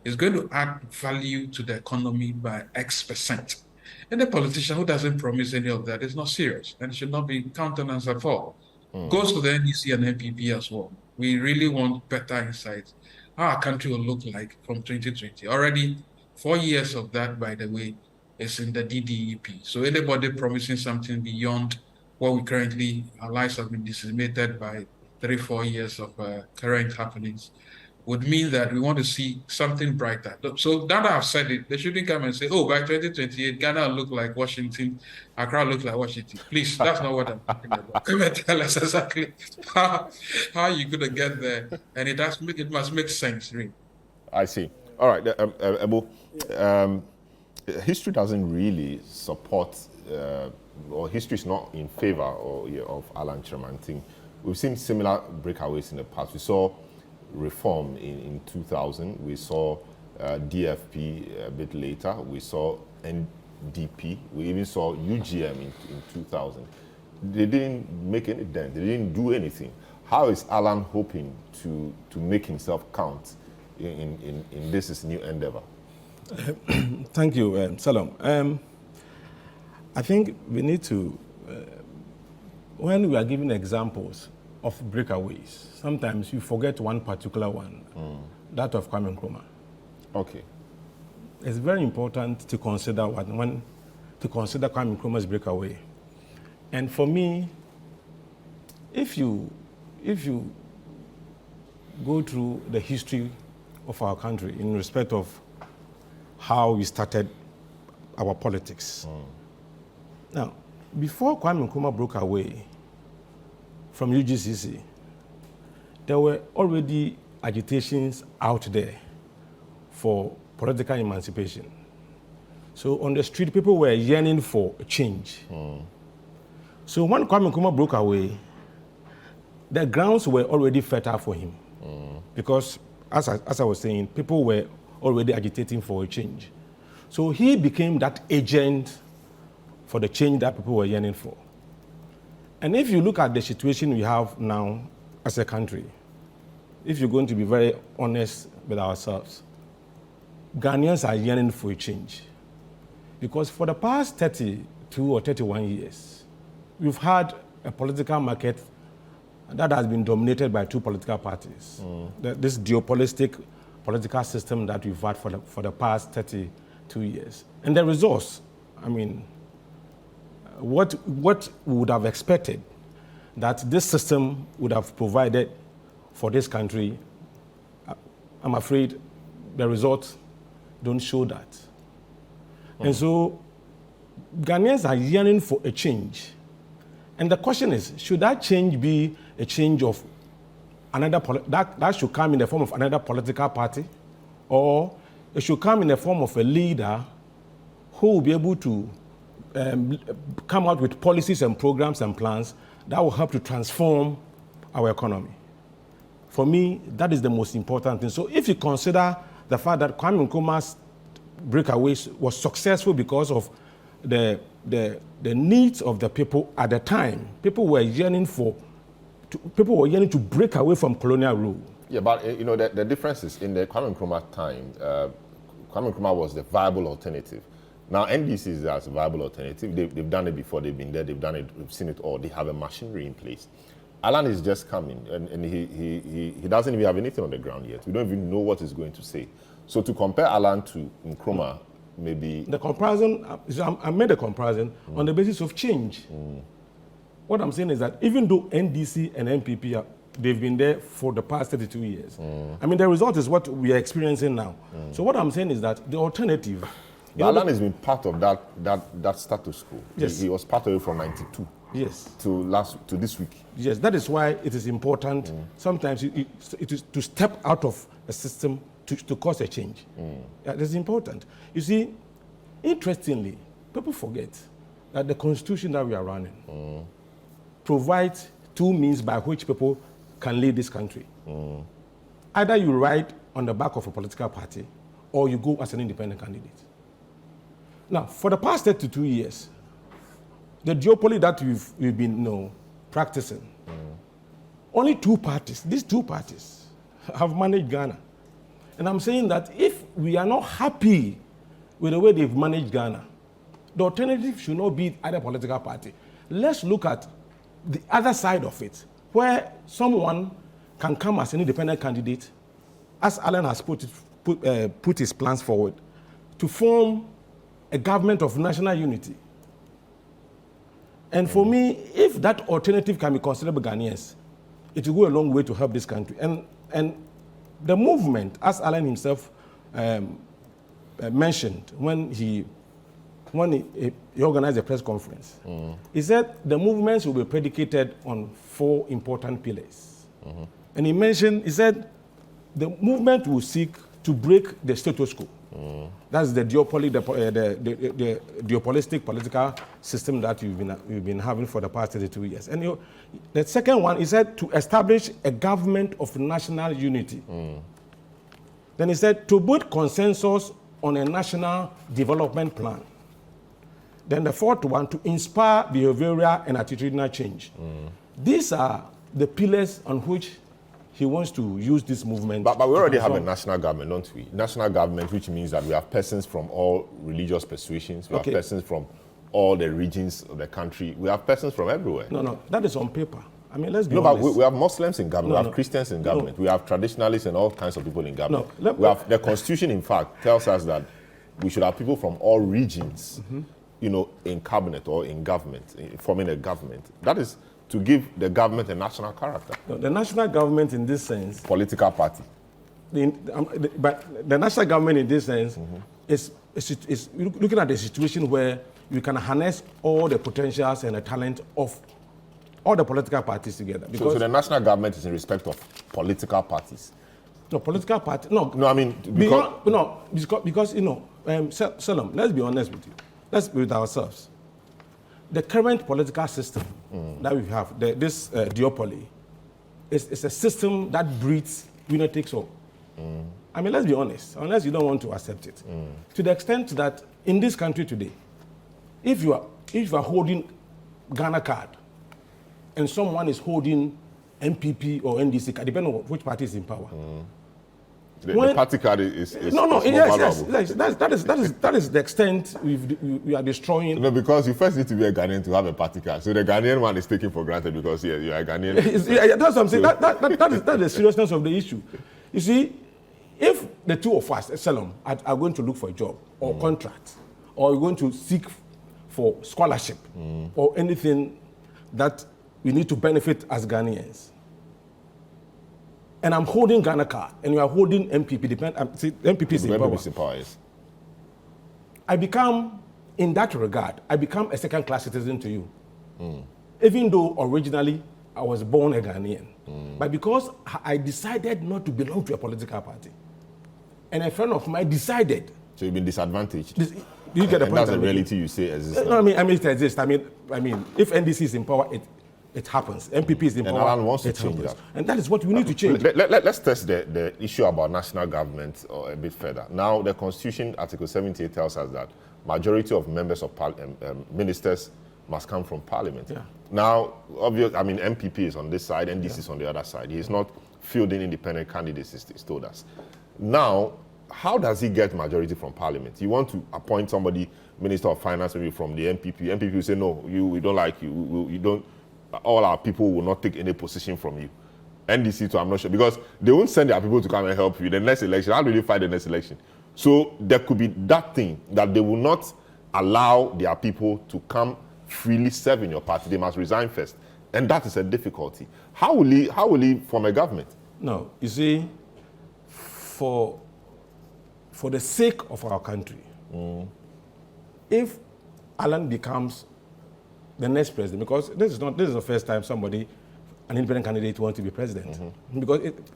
it's going to add value to the economy by X%. And the politician who doesn't promise any of that is not serious and should not be countenanced at all. Goes to the NDC and NPP as well. We really want better insights how our country will look like from 2020. Already 4 years of that, by the way, is in the DDEP. So anybody promising something beyond what we currently, our lives have been decimated by 3-4 years of current happenings, would mean that we want to see something brighter. So now that I've said it, they shouldn't come and say, oh, by 2028, Ghana will look like Washington, Accra will look like Washington. Please, that's not what I'm talking about. Come and tell us exactly how you're going to get there. And it must make sense, really. I see. All right, Ebo, history doesn't really support, or history is not in favor of Alan Kyerematen. We've seen similar breakaways in the past. We saw reform in 2000. We saw DFP a bit later. We saw NDP. We even saw UGM in 2000. They didn't make any dent. They didn't do anything. How is Alan hoping to make himself count in this new endeavor? Thank you, Salam. I think we need to, when we are giving examples of breakaways, sometimes you forget one particular one, that of Kwame Nkrumah. Okay. It's very important to consider Kwame Nkrumah's breakaway. And for me, if you go through the history of our country in respect of how we started our politics. Now, before Kwame Nkrumah broke away from UGCC, there were already agitations out there for political emancipation. So on the street, people were yearning for a change. So when Kwame Nkrumah broke away, the grounds were already fertile for him. Because, as I was saying, people were already agitating for a change. So he became that agent for the change that people were yearning for. And if you look at the situation we have now as a country, if you're going to be very honest with ourselves, Ghanaians are yearning for a change. Because for the past 32 or 31 years, we've had a political market that has been dominated by two political parties. This duopolistic political system that we've had for the past 32 years. And the results, I mean, what we would have expected that this system would have provided for this country, I'm afraid the results don't show that. And so Ghanaians are yearning for a change. And the question is, should that change be a change of another, that should come in the form of another political party, or it should come in the form of a leader who will be able to come out with policies and programs and plans that will help to transform our economy? For me, that is the most important thing. So if you consider the fact that Kwame Nkrumah's breakaway was successful because of the needs of the people at the time, people were yearning to break away from colonial rule. Yeah, but you know, the difference is in the Kwame Nkrumah time, Kwame Nkrumah was the viable alternative. Now, NDC is a viable alternative. They've done it before. They've been there. They've done it. We've seen it all. They have a machinery in place. Alan is just coming, and he doesn't even have anything on the ground yet. We don't even know what he's going to say. So to compare Alan to Nkrumah, maybe... The comparison, I made a comparison on the basis of change. What I'm saying is that even though NDC and MPP, they've been there for the past 32 years, I mean, the result is what we are experiencing now. So what I'm saying is that the alternative... Alan has been part of that status quo. Yes. He was part of it from 92. Yes. To this week. Yes, that is why it is important sometimes it is to step out of a system to cause a change. That is important. You see, interestingly, people forget that the constitution that we are running provides two means by which people can lead this country. Either you ride on the back of a political party or you go as an independent candidate. Now, for the past 32 years, the duopoly that we've been practicing, only two parties, these two parties, have managed Ghana. And I'm saying that if we are not happy with the way they've managed Ghana, the alternative should not be either political party. Let's look at the other side of it, where someone can come as an independent candidate, as Alan has put his plans forward, to form a government of national unity. And for me, if that alternative can be considered by Ghanaians, it will go a long way to help this country. And the movement, as Alan himself mentioned when he organized a press conference, he said the movements will be predicated on 4 important pillars. And he said the movement will seek to break the status quo. That's the duopoly, the duopolistic political system that we've been having for the past 32 years. And the second one is said to establish a government of national unity. Then he said to build consensus on a national development plan. Then the fourth one, to inspire behavioral and attitudinal change. These are the pillars on which he wants to use this movement. But we already have a national government, don't we? National government, which means that we have persons from all religious persuasions. We have persons from all the regions of the country. We have persons from everywhere. No, that is on paper. I mean, let's be honest. But we have Muslims in government. We have Christians in government. We have traditionalists and all kinds of people in government. We have the Constitution, in fact, tells us that we should have people from all regions, in cabinet or in government, forming a government. That is to give the government a national character. No, the national government in this sense... Political party. But the national government in this sense is looking at the situation where you can harness all the potentials and the talent of all the political parties together. So the national government is in respect of political parties? No, political party... No, I mean... Because Salam, let's be honest with you. Let's be with ourselves. The current political system that we have, this duopoly, is a system that breeds winner takes all. I mean, let's be honest, unless you don't want to accept it. To the extent that in this country today, if you are holding Ghana card and someone is holding MPP or NDC card, depending on which party is in power. The party card is yes, that is the extent we are destroying. No, because you first need to be a Ghanaian to have a party card. So the Ghanaian one is taken for granted because you are a Ghanaian. That's what I'm saying. That is the seriousness of the issue. You see, if the two of us, Salam, are going to look for a job or contract, or we're going to seek for scholarship or anything that we need to benefit as Ghanaians, and I'm holding Ghana card, and you are holding MPP. MPP is in power. I become, in that regard, a second-class citizen to you. Even though originally I was born a Ghanaian. But because I decided not to belong to a political party, and a friend of mine decided. So you've been disadvantaged. Do you get the point? That's a reality you say exists. No, I mean it exists. I mean, if NDC is in power, it happens. MPP is in power. And Alan wants to change that. And that is what we need to change. Let's test the issue about national government a bit further. Now, the Constitution, Article 78, tells us that majority of members of ministers must come from Parliament. Yeah. Now, MPP is on this side, NDC is on the other side. He is not fielding independent candidates, he's told us. Now, how does he get majority from Parliament? You want to appoint somebody, Minister of Finance, maybe from the MPP. MPP will say, no, we don't like you. You don't. All our people will not take any position from you. NDC too, I'm not sure, because they won't send their people to come and help you. The next election, how do they fight the next election? So there could be that thing, that they will not allow their people to come freely serve in your party. They must resign first. And that is a difficulty. How will he form a government? No, you see, for the sake of our country, if Alan becomes the next president, because this is the first time an independent candidate wants to be president.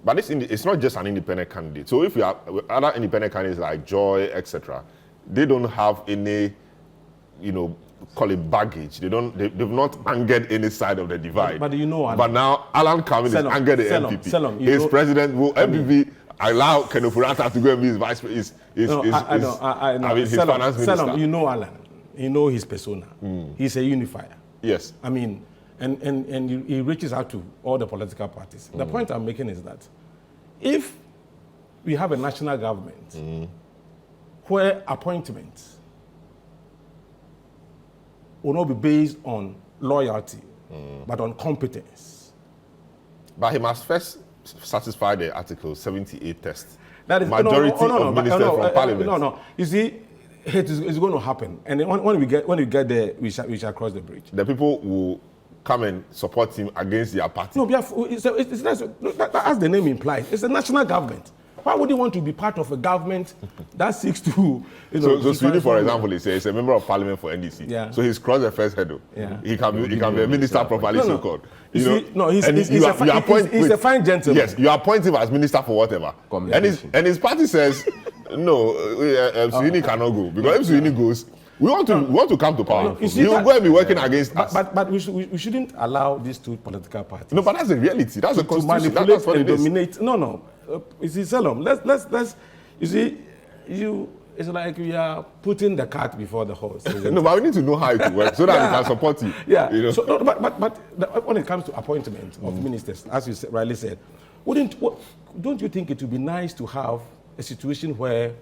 But it's not just an independent candidate. So if you have other independent candidates like Joy, etc., they don't have any, call it baggage. They've not angered any side of the divide. But you know, but now Alan Cumming is angered the MPP. His president will MPP allow Kenneth Furata to go and be his vice president. I know. His finance minister. You know Alan. You know his persona. He's a unifier. Yes. I mean, and he reaches out to all the political parties. The point I'm making is that if we have a national government where appointments will not be based on loyalty, but on competence. But he must first satisfy the Article 78 test. That is majority of ministers from Parliament. No. You see, it's going to happen, and then when we get there, we shall cross the bridge. The people will come and support him against their party. No, that's the name implies. It's a national government. Why would you want to be part of a government that seeks to... So Sweden, for example, is a member of Parliament for NDC. Yeah. So he's crossed the first hurdle. Yeah. He can be a minister properly, so-called. He's a fine gentleman. Yes, you appoint him as minister for whatever. And his party says, no, Sweden cannot go. Because if Sweden goes, we want to come to power. You will go and be working against us. But we shouldn't allow these two political parties. No, but that's the reality. That's the constitution. Manipulate that's what and it is. dominate. No. You see, Salom, let's. You see, it's like we are putting the cart before the horse. No, but we need to know how it works so that we can support you. Yeah. So, no, but when it comes to appointment of ministers, as you rightly said, don't you think it would be nice to have a situation where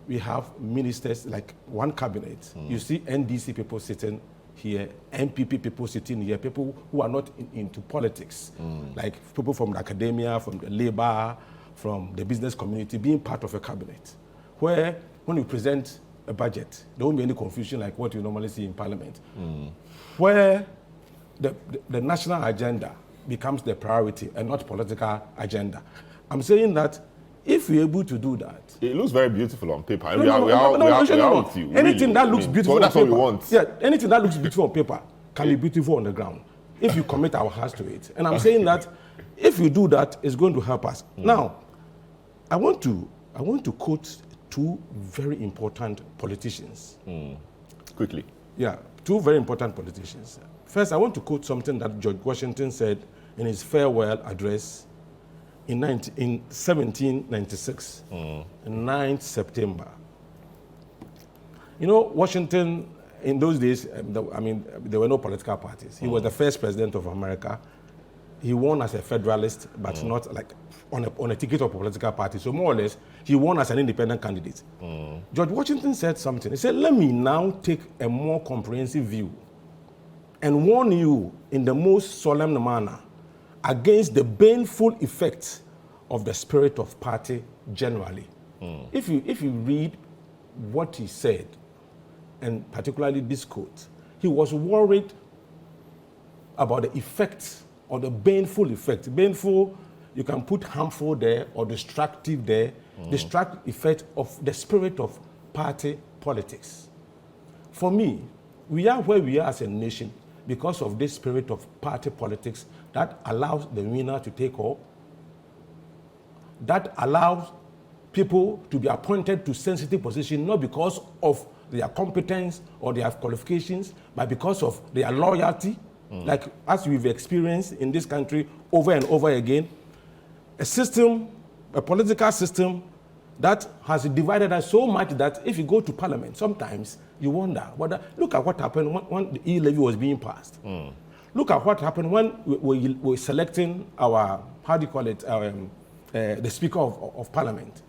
we have ministers like one cabinet? You see NDC people sitting here, MPP people sitting here, people who are not into politics, like people from the academia, from the labor, from the business community, being part of a cabinet, where when you present a budget, there won't be any confusion like what you normally see in Parliament, where the national agenda becomes the priority and not political agenda. I'm saying that if we're able to do that, it looks very beautiful on paper. We are with you. Anything that looks beautiful that's on paper, what we want. Yeah, anything that looks beautiful on paper can be beautiful on the ground if you commit our hearts to it. And I'm saying that if you do that, it's going to help us. Now, I want to quote two very important politicians. Quickly. Yeah, two very important politicians. First, I want to quote something that George Washington said in his farewell address in 1796, 9th September. You know, Washington, in those days, there were no political parties. He was the first president of America. He won as a federalist, but not like on a ticket of a political party. So more or less, he won as an independent candidate. George Washington said something. He said, let me now take a more comprehensive view and warn you in the most solemn manner against the baneful effects of the spirit of party generally. If you read what he said, and particularly this quote, he was worried about the effects or the baneful effect. Baneful, you can put harmful there or destructive there, destructive effect of the spirit of party politics. For me, we are where we are as a nation because of this spirit of party politics that allows the winner to take all, that allows people to be appointed to sensitive positions, not because of their competence or their qualifications, but because of their loyalty, like as we've experienced in this country over and over again. A political system that has divided us so much that if you go to Parliament, sometimes you wonder, look at what happened when the E-levy was being passed. Look at what happened when we were selecting our, the Speaker of Parliament.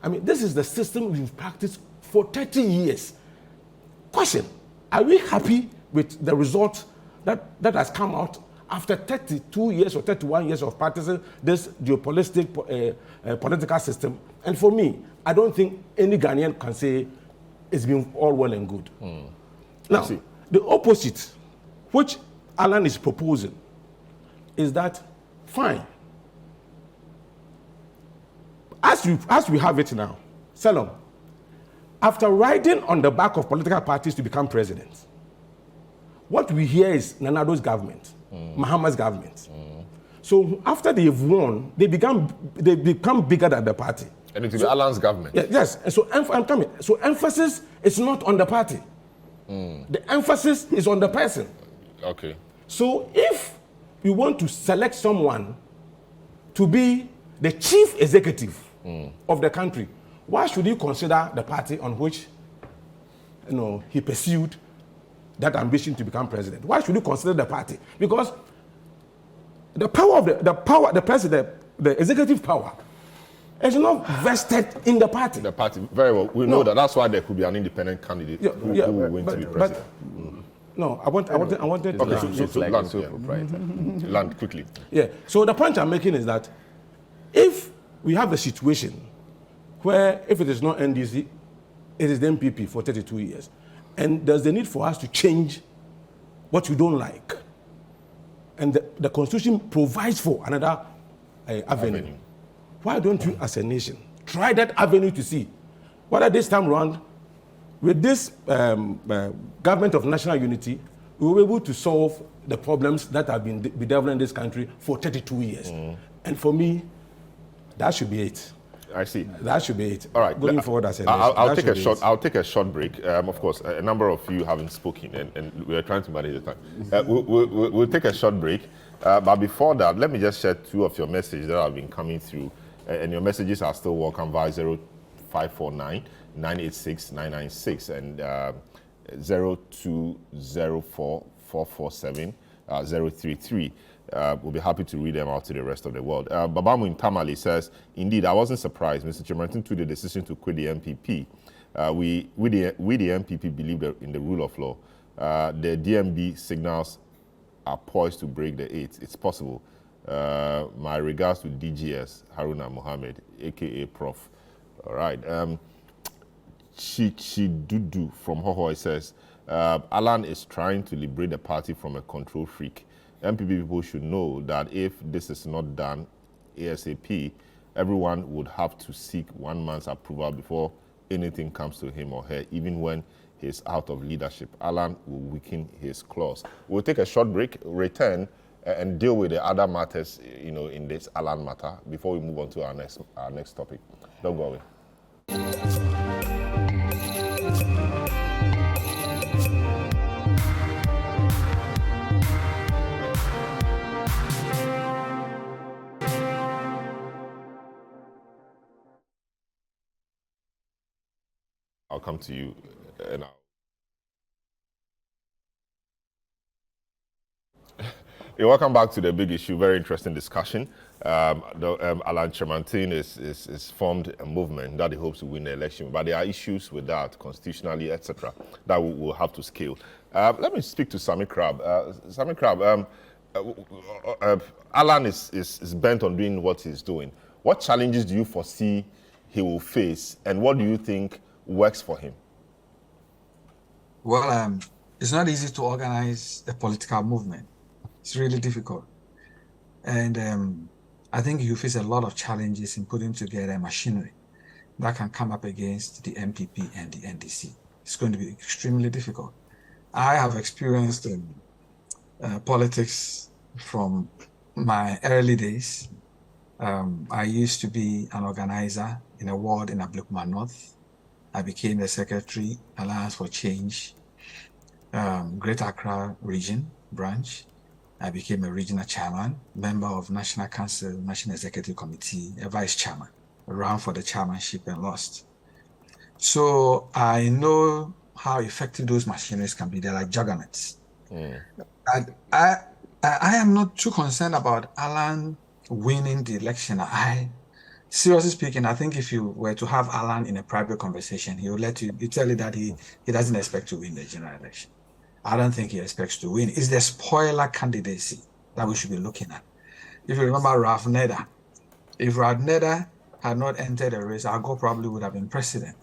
I mean, this is the system we've practiced for 30 years. Question, are we happy with the result that has come out after 32 years or 31 years of practicing this geopolitical political system? And for me, I don't think any Ghanaian can say it's been all well and good. Now, the opposite, which Alan is proposing, is that, fine, as we have it now, Salom, after riding on the back of political parties to become president, what we hear is Nanado's government, Mahama's government. So after they've won, they become bigger than the party. And it will be Alan's government. Yes, and so I'm coming. So emphasis is not on the party. The emphasis is on the person. Okay. So if you want to select someone to be the chief executive of the country, why should you consider the party on which he pursued that ambition to become president? Why should you consider the party? Because the power of the president, the executive power, is not vested in the party. The party, very well. We know that. That's why there could be an independent candidate who will win to be president. No, I wanted to. Okay, so land quickly. Yeah. So the point I'm making is that if we have a situation where if it is not NDC, it is the MPP for 32 years, and there's the need for us to change what we don't like, and the Constitution provides for another avenue. Why don't you, as a nation, try that avenue to see whether this time around, with this government of national unity, we will be able to solve the problems that have been bedeviling this country for 32 years. And for me, that should be it. I see. That should be it. All right. Going forward as a nation. I'll take a short break. Of course, a number of you haven't spoken, and we are trying to manage the time. We'll take a short break. But before that, let me just share two of your messages that have been coming through. And your messages are still welcome via 0549 986 996 and 0204 447 033. We'll be happy to read them out to the rest of the world. Babamu in Tamale says, indeed, I wasn't surprised. Mr. Kyerematen took the decision to quit the MPP. We the MPP believe in the rule of law. The DMB signals are poised to break the 8. It's possible. My regards to DGS Haruna Mohammed, aka Prof. All right. Chidudu from Hohoi says, Alan is trying to liberate the party from a control freak. MPP people should know that if this is not done ASAP, everyone would have to seek one man's approval before anything comes to him or her, even when he's out of leadership. Alan will weaken his claws. We'll take a short break, return, and deal with the other matters, in this Alan matter before we move on to our next topic. Don't go away. I'll come to you now. Welcome back to the big issue. Very interesting discussion. Alan Kyerematen is formed a movement that he hopes to win the election, but there are issues with that constitutionally, etc., that we will have to scale. Let me speak to Sami Crab. Sami Crab, Alan is bent on doing what he's doing. What challenges do you foresee he will face, and what do you think works for him? Well, it's not easy to organize a political movement. It's really difficult. And I think you face a lot of challenges in putting together a machinery that can come up against the MPP and the NDC. It's going to be extremely difficult. I have experienced politics from my early days. I used to be an organizer in a ward in Ablekuma North. I became the secretary, Alliance for Change, Greater Accra Region branch. I became a regional chairman, member of National Council, National Executive Committee, a vice chairman, ran for the chairmanship and lost. So I know how effective those machineries can be. They're like juggernauts. And I am not too concerned about Alan winning the election. I seriously speaking, I think if you were to have Alan in a private conversation, he will tell you that he doesn't expect to win the general election. I don't think he expects to win. It's the spoiler candidacy that we should be looking at. If you remember Ralph Nader, if Ralph Nader had not entered the race, Al Gore probably would have been president.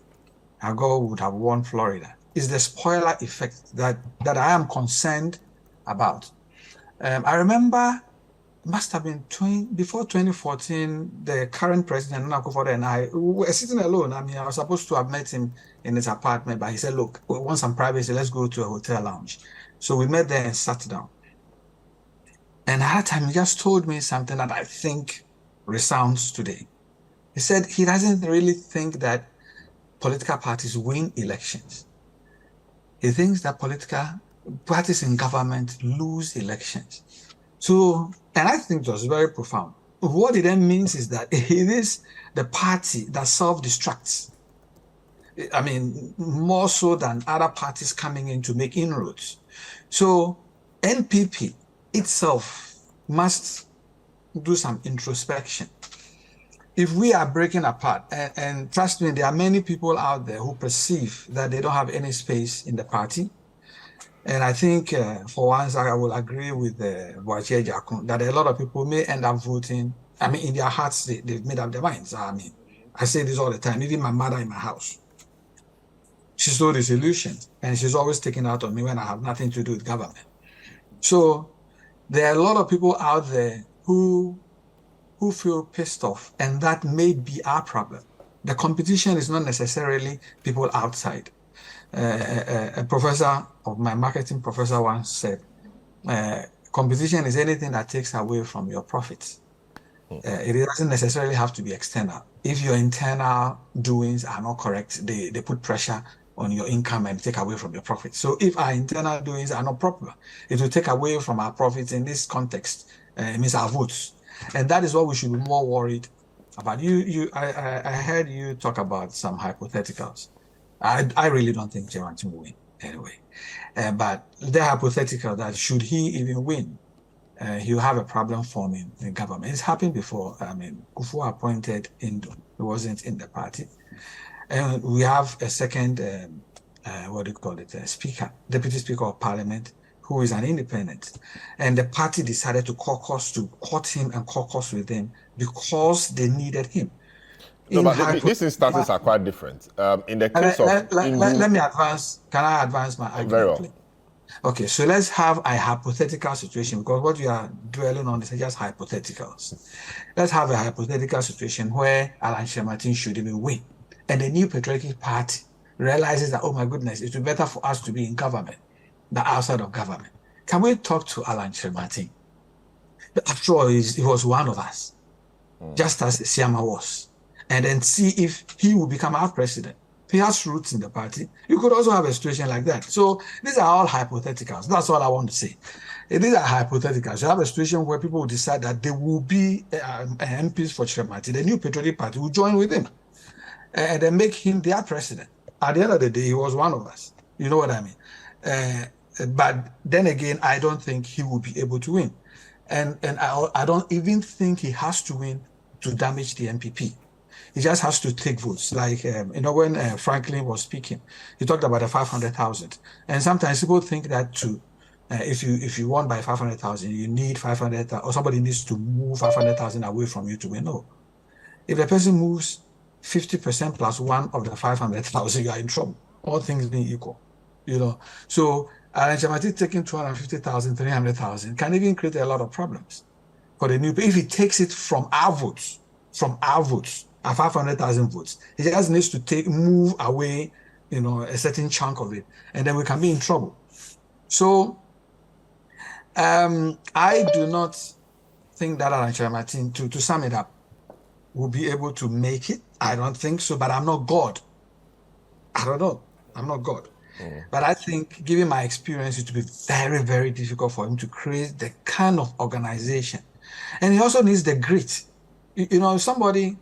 Al Gore would have won Florida. It's the spoiler effect that I am concerned about. I remember must have been before 2014, the current president, Nana Akufo-Addo, and I were sitting alone. I mean, I was supposed to have met him in his apartment, but he said, look, we want some privacy. Let's go to a hotel lounge. So we met there and sat down. And at that time, he just told me something that I think resounds today. He said he doesn't really think that political parties win elections. He thinks that political parties in government lose elections. So, and I think it was very profound. What it then means is that it is the party that self-destructs. I mean, more so than other parties coming in to make inroads. So, NPP itself must do some introspection. If we are breaking apart, and trust me, there are many people out there who perceive that they don't have any space in the party. And I think for once, I will agree with Boakye Jakun that a lot of people may end up voting. I mean, in their hearts, they've made up their minds. I mean, I say this all the time, even my mother in my house. She's so disillusioned, and she's always taking out on me when I have nothing to do with government. So there are a lot of people out there who feel pissed off, and that may be our problem. The competition is not necessarily people outside. A professor of my marketing professor once said, competition is anything that takes away from your profits. It doesn't necessarily have to be external. If your internal doings are not correct, they put pressure on your income and take away from your profits. So if our internal doings are not proper, it will take away from our profits. In this context, it means our votes. And that is what we should be more worried about. I heard you talk about some hypotheticals. I really don't think Kyerematen will win anyway. But they're hypothetical that should he even win, he'll have a problem forming the government. It's happened before. I mean, Kufuor appointed Indo. He wasn't in the party. And we have a second, speaker, deputy speaker of parliament, who is an independent. And the party decided to court him and caucus with him because they needed him. No, but these instances are quite different. In the case let me advance. Can I advance my argument? Very well. Please? Okay, so let's have a hypothetical situation, because what you are dwelling on is just hypotheticals. Let's have a hypothetical situation where Alan Kyerematen should even win, and the New Patriotic Party realizes that, oh my goodness, it would be better for us to be in government than outside of government. Can we talk to Alan Kyerematen? After all, he was one of us, just as Siama was, and then see if he will become our president. He has roots in the party. You could also have a situation like that. So these are all hypotheticals. That's all I want to say. These are hypotheticals. You have a situation where people will decide that there will be MPs for Kyerematen. The New Patriotic Party will join with him and then make him their president. At the end of the day, he was one of us. You know what I mean? But then again, I don't think he will be able to win. And I don't even think he has to win to damage the NPP. He just has to take votes. Like, when Franklin was speaking, he talked about the 500,000. And sometimes people think that if you won by 500,000, you need 500,000, or somebody needs to move 500,000 away from you to win. No. If the person moves 50% plus one of the 500,000, you are in trouble. All things being equal, So Alan Kyerematen taking 250,000, 300,000 can even create a lot of problems for the new. If he takes it from our votes, our 500,000 votes, he just needs to move away, a certain chunk of it, and then we can be in trouble. So I do not think that Alan Kyerematen, to sum it up, will be able to make it. I don't think so, but I'm not God. I don't know. I'm not God. But I think, given my experience, it will be very, very difficult for him to create the kind of organization. And he also needs the grit. If somebody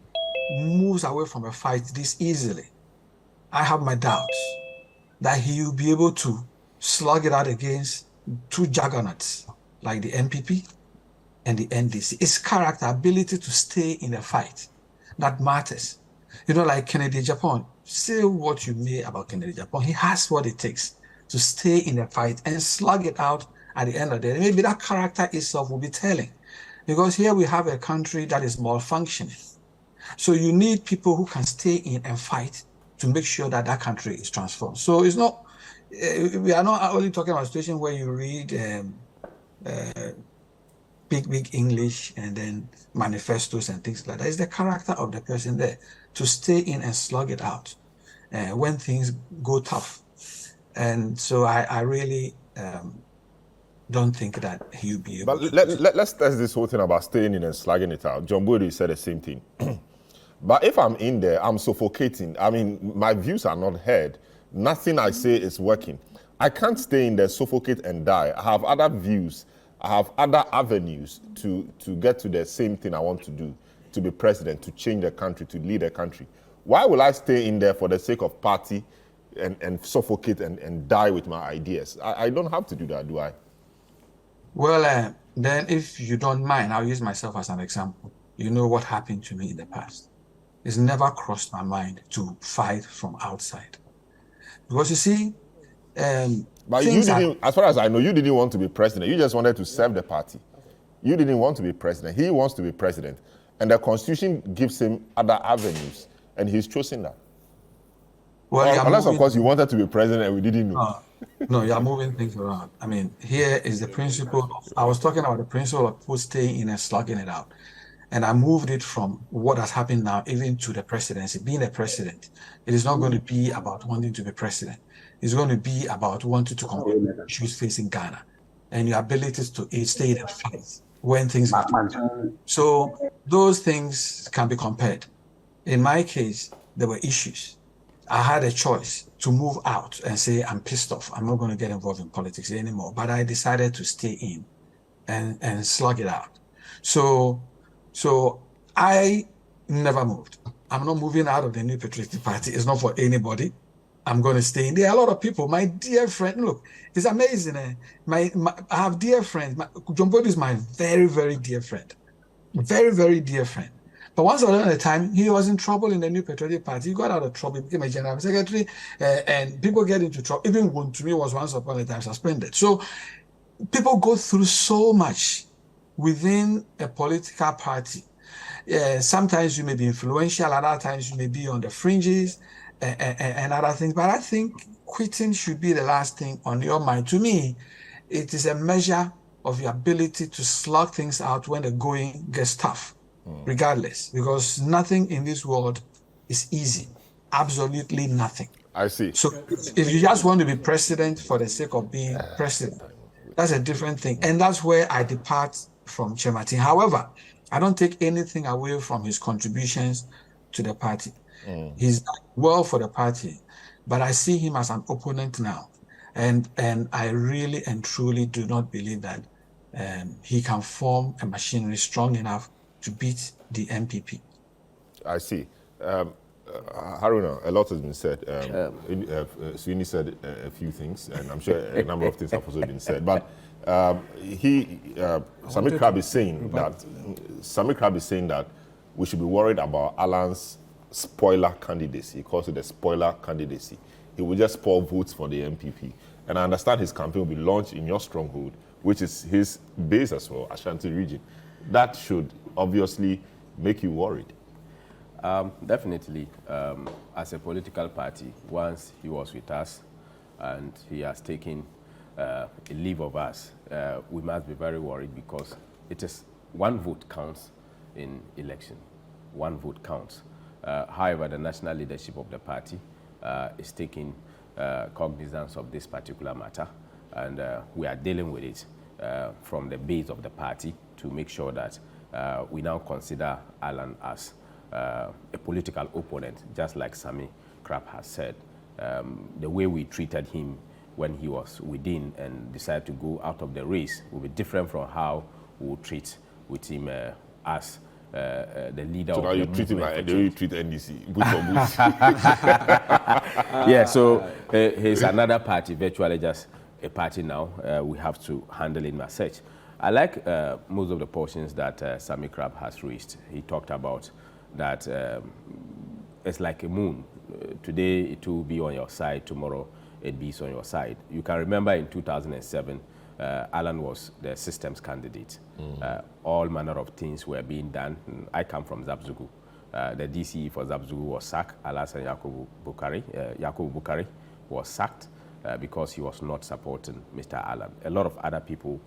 moves away from a fight this easily, I have my doubts that he will be able to slug it out against two juggernauts like the NPP and the NDC. It's character, ability to stay in a fight. that matters. You know, like Kennedy Japan, say what you may about Kennedy Japan, he has what it takes to stay in the fight and slug it out at the end of the day. Maybe that character itself will be telling. Because here we have a country that is malfunctioning. So you need people who can stay in and fight to make sure that that country is transformed. So it's not, we are not only talking about a situation where you read big English and then manifestos and things like that. It's the character of the person there to stay in and slug it out when things go tough. And so I really don't think that he'll be able to. But let's test this whole thing about staying in and slugging it out. John Boyd said the same thing. But if I'm in there, I'm suffocating. I mean, my views are not heard. Nothing I say is working. I can't stay in there, suffocate and die. I have other views. I have other avenues to get to the same thing I want to do, to be president, to change the country, to lead the country. Why will I stay in there for the sake of party and suffocate and die with my ideas? I don't have to do that, do I? Well, then if you don't mind, I'll use myself as an example. You know what happened to me in the past. It's never crossed my mind to fight from outside. Because you see, but you didn't, as far as I know, you didn't want to be president. You just wanted to serve the party. You didn't want to be president. He wants to be president. And the Constitution gives him other avenues, and he's chosen that. Well, unless, of course, you wanted to be president and we didn't know. No, you're moving things around. I mean, here is the principle. I was talking about the principle of people staying in and slugging it out. And I moved it from what has happened now even to the presidency. Being a president, it is not going to be about wanting to be president. It's going to be about wanting to complete issues facing Ghana and your abilities to stay in and fight when things are. So those things can be compared. In my case, there were issues. I had a choice to move out and say, I'm pissed off. I'm not going to get involved in politics anymore. But I decided to stay in and slug it out. So I never moved. I'm not moving out of the New Patriotic Party. It's not for anybody. I'm going to stay in there. A lot of people, my dear friend, look, it's amazing. I have dear friends. John Boyd is my very, very dear friend. Very, very dear friend. But once upon a time, he was in trouble in the New Patriotic Party. He got out of trouble, he became a general secretary, and people get into trouble. Even Wontumi was once upon a time suspended. So people go through so much within a political party. Sometimes you may be influential, other times you may be on the fringes and other things. But I think quitting should be the last thing on your mind. To me, it is a measure of your ability to slug things out when the going gets tough. Regardless, because nothing in this world is easy. Absolutely nothing. I see. So if you just want to be president for the sake of being president, that's a different thing. And that's where I depart from Kyerematen. However, I don't take anything away from his contributions to the party. He's done well for the party, but I see him as an opponent now. And I really and truly do not believe that he can form a machinery strong enough to beat the MPP. I see. Haruna, a lot has been said. Sweeney said a few things, and I'm sure a number of things have also been said. But Sammy Crab is saying that we should be worried about Alan's spoiler candidacy. He calls it the spoiler candidacy. He will just spoil votes for the MPP. And I understand his campaign will be launched in your stronghold, which is his base as well, Ashanti region. That should obviously make you worried. Definitely. As a political party, once he was with us and he has taken a leave of us, we must be very worried because it is one vote counts in election. One vote counts. However, the national leadership of the party is taking cognizance of this particular matter, and we are dealing with it from the base of the party to make sure that we now consider Alan as a political opponent, just like Sammy Crab has said. The way we treated him when he was within and decided to go out of the race will be different from how we will treat with him as the leader of the movement. So now you treat him like the way you treat NDC, boot for boot. Yeah, so he's another party, virtually just a party now. We have to handle him as such. I like most of the portions that Sammy Crab has raised. He talked about that it's like a moon. Today it will be on your side, tomorrow it be on your side. You can remember in 2007, Alan was the systems candidate. All manner of things were being done. I come from Zabzugu. The DCE for Zabzugu was sacked. Alasan Yakubu Bukari was sacked because he was not supporting Mr. Alan. A lot of other people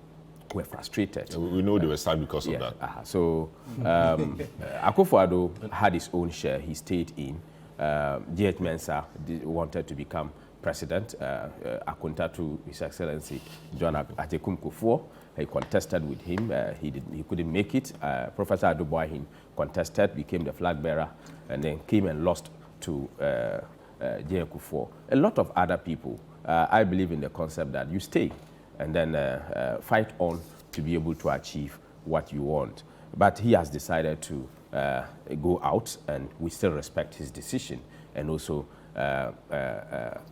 were frustrated. We know they were sad because of that. So Akufo-Addo had his own share. He stayed in. D.H. Mensah wanted to become president. Akunta to His Excellency John Ajekum Kufuor. He contested with him. He couldn't make it. Professor Aduboahin contested, became the flag bearer, and then came and lost to J. Kufuor. A lot of other people. I believe in the concept that you stay and then fight on to be able to achieve what you want. But he has decided to go out, and we still respect his decision, and also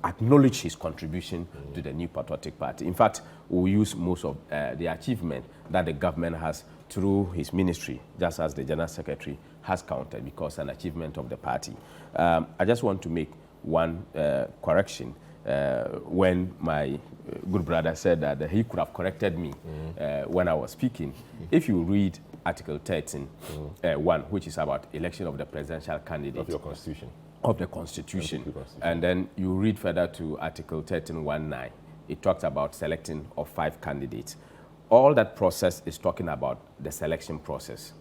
acknowledge his contribution to the New Patriotic Party. In fact, we'll use most of the achievement that the government has through his ministry, just as the General Secretary has counted, because an achievement of the party. I just want to make one correction. When my good brother said that he could have corrected me when I was speaking. If you read Article 13, 1, which is about election of the presidential candidate. Of your constitution. Of the Constitution. And then you read further to Article 13.1.9. It talks about selecting of 5 candidates. All that process is talking about the selection process.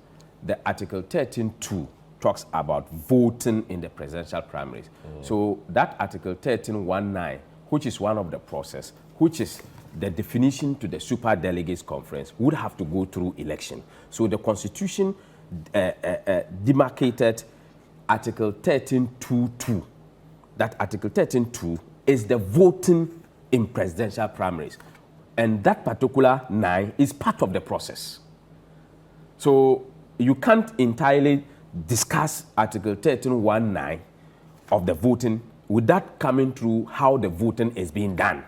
The Article 13.2 talks about voting in the presidential primaries. So that Article 13.1.9, which is one of the process, which is the definition to the Super Delegates Conference, would have to go through election. So the Constitution demarcated Article 13.2.2. That Article 13.2 is the voting in presidential primaries. And that particular 9 is part of the process. So you can't entirely discuss Article 13.1.9 of the voting without coming through how the voting is being done.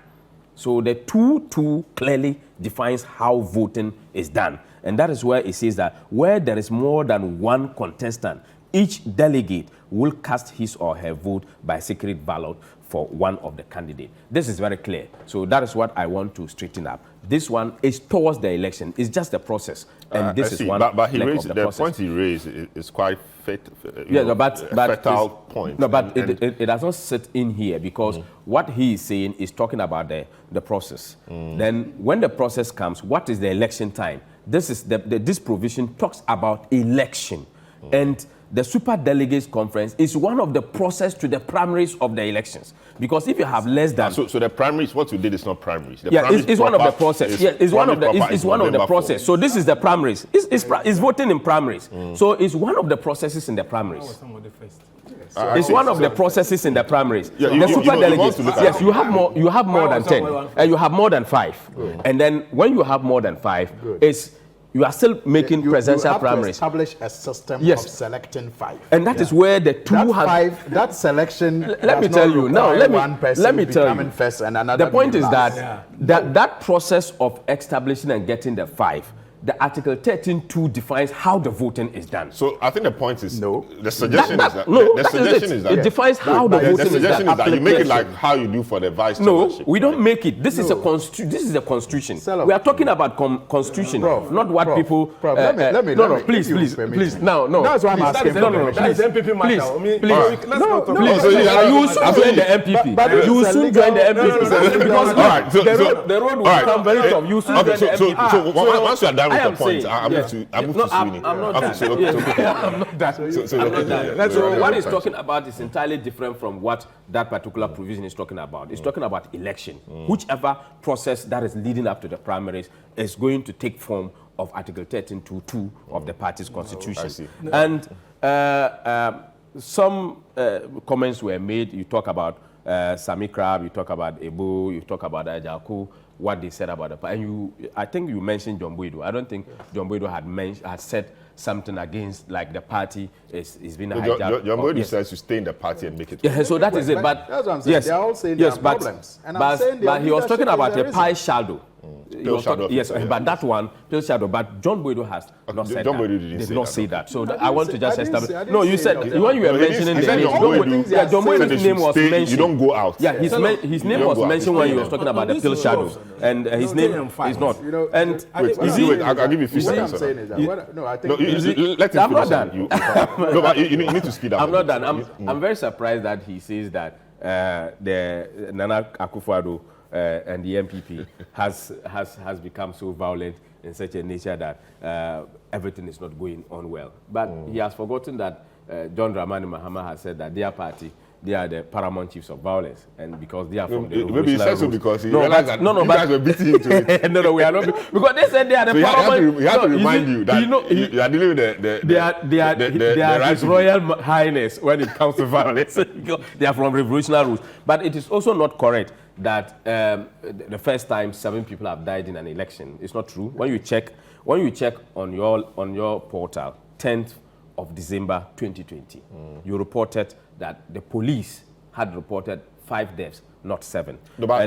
So the 2.2 clearly defines how voting is done. And that is where it says that where there is more than one contestant, each delegate will cast his or her vote by secret ballot for one of the candidates. This is very clear. So that is what I want to straighten up. This one is towards the election. It's just a process. And this is one but he raised, of the the process. point he raised is quite fertile point. No, but it does not sit in here because what he is saying is talking about the process. Then when the process comes, what is the election time? This is this provision talks about election. And the Super Delegates Conference is one of the process to the primaries of the elections. Because if you have less than... So the primaries, what you did is not primaries. The yeah, primaries it's one of the process. Yeah, it's one of the process. So this is the primaries. It's voting in primaries. So it's one of the processes in the primaries. It's one of the processes in the primaries. Yeah, the Super Delegates, yes, you have more than 10. And you have more than 5. And then when you have more than 5, you are still making presidential primaries. To establish a system of selecting 5. And that is where the two have... That selection... Let me tell you. Now, let me tell you. First and another the point is that process of establishing and getting the 5, the Article 13.2 defines how the voting is done. So I think the point is... No. The suggestion is that... It defines how the voting is done. The suggestion is that you make it like how you do for the vice chairmanship. No, we don't make it. This is a constitution. We are talking about constitution, not what people... let me please. No. That's why I'm asking. That is MPP matter. Please. No. You should join the MPP. You should join the MPP. Because the road will become very tough. You should join the MPP. So once you are done with the point, I'm moved to Sweeney. I'm not that. So what he's talking about is entirely different from what that particular provision is talking about. It's talking about election. Whichever process that is leading up to the primaries is going to take form of Article 13.2 of the party's constitution. And some comments were made. You talk about Sami Crab, you talk about Ebo, you talk about Ajaku, what they said about the party. And I think you mentioned John Boydo. I don't think John Boydo had said something against, like, the party is being hijacked. John Boydo says to stay in the party and make it. Yeah, so that is it. But that's what I'm saying. They're all saying there are problems. And I'm saying but he was talking about a pie shadow. Pill Shadow. Yes, but that one, Pill Shadow. But John Boydo has not said John that. Boydo did not say that. So I I want to didn't just say- I establish. didn't No, say you said anything. when you were No, mentioning he the said name, John Boydo John said they Boydo's should name was stay- mentioned. You don't go out. Yeah, his name don't was go out. mentioned when he Stay was there. talking about the Pill Shadow, and his name is not. You know, And Wait, is he? wait, I'll give you 15 What I'm seconds. saying is that, no, I No, think let him I'm not finish. done. No, but you need to speed up. I'm not done. I'm very surprised that he says that the Nana Akufo-Addo and the MPP has become so violent in such a nature that everything is not going on well. But he has forgotten that John Dramani Mahama has said that their party, they are the paramount chiefs of violence, and because they are from the Maybe he said so because he No, realized but- that no, no, you but- guys were beating him to it. no, we are not, because they said they are the So paramount. he had to No, remind you that you are dealing with they are right His people. Royal Highness when it comes to violence. They are from revolutionary roots. But it is also not correct that the first time 7 people have died in an election. It's not true. When you check on your portal, 10th of December 2020, you reported that the police had reported 5 deaths, not 7. No, but I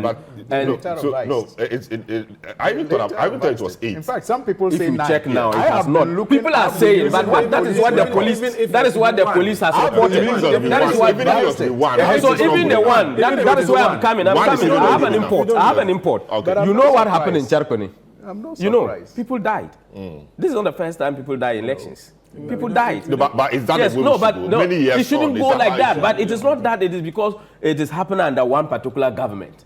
even thought it was 8. In fact, some people If say you 9. check now, it I has have not. been looking- People are I've been saying, but using that is what the police. That is what the police has reported. Even if it was That is what. even if it was the one. So even the one, that is where I'm coming. I'm One is coming. not I have an good import. enough. I have an import. Okay. But I'm You not know what happened in surprised. Cherkoni? I'm not surprised. You know, people died. This is not the first time people die in elections. People died. No, but is that Yes, the way no, we but should go? no, Many years it shouldn't on, go is like how that. should But be? it is not that. It is because it is happening under one particular government.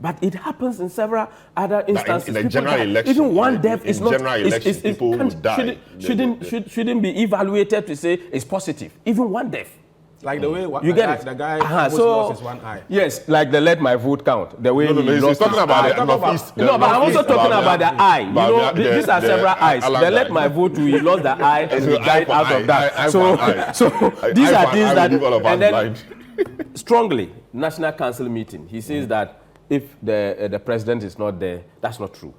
But it happens in several other instances. in a People general die. election, Even one in death is not. general elections, people can't- would die. Shouldn't be evaluated to say it's positive. Even one death. Like the way You get it? the guy Uh-huh, almost lost his one eye. Yes, like the let my vote count. The way No, he he's lost talking his about eye. the Northeast. No, but I'm also talking about the eye. You know, these are several eyes. Alan The let died. my vote, he lost the eye and he So died eye out for of that. eye, eye So, for eye. so these Eye are for things eye, that, we leave all of us and then blind. strongly, National Council meeting, he says that if the president is not there, that's not true.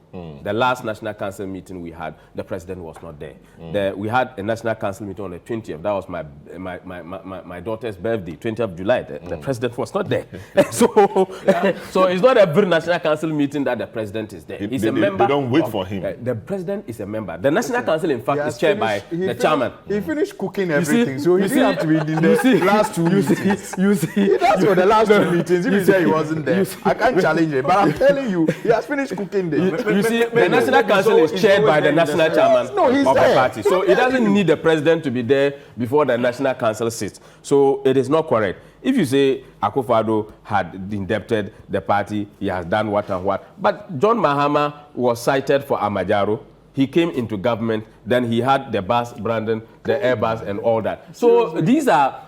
The last National Council meeting we had, the president was not there. We had a National Council meeting on the 20th. That was my daughter's birthday, 20th of July. The president was not there. So it's not every National Council meeting that the president is there. He's a member. They don't wait for him. The president is a member. The National Council, in fact, is chaired by the chairman. He finished cooking You see- everything, so he you didn't have to be in you see- the last 2 meetings. You see, That's for the last 2 meetings. If he said he wasn't there, I can't challenge it. But I'm telling you, he has finished cooking there. You see, the National Council is chaired by the national chairman No, he's of the there. party. So it doesn't need the president to be there before the National Council sits. So it is not correct. If you say Akufo-Addo had indebted the party, he has done what and what. But John Mahama was cited for Amajaro. He came into government, then he had the bus, Brandon, the Airbus, and all that. So these are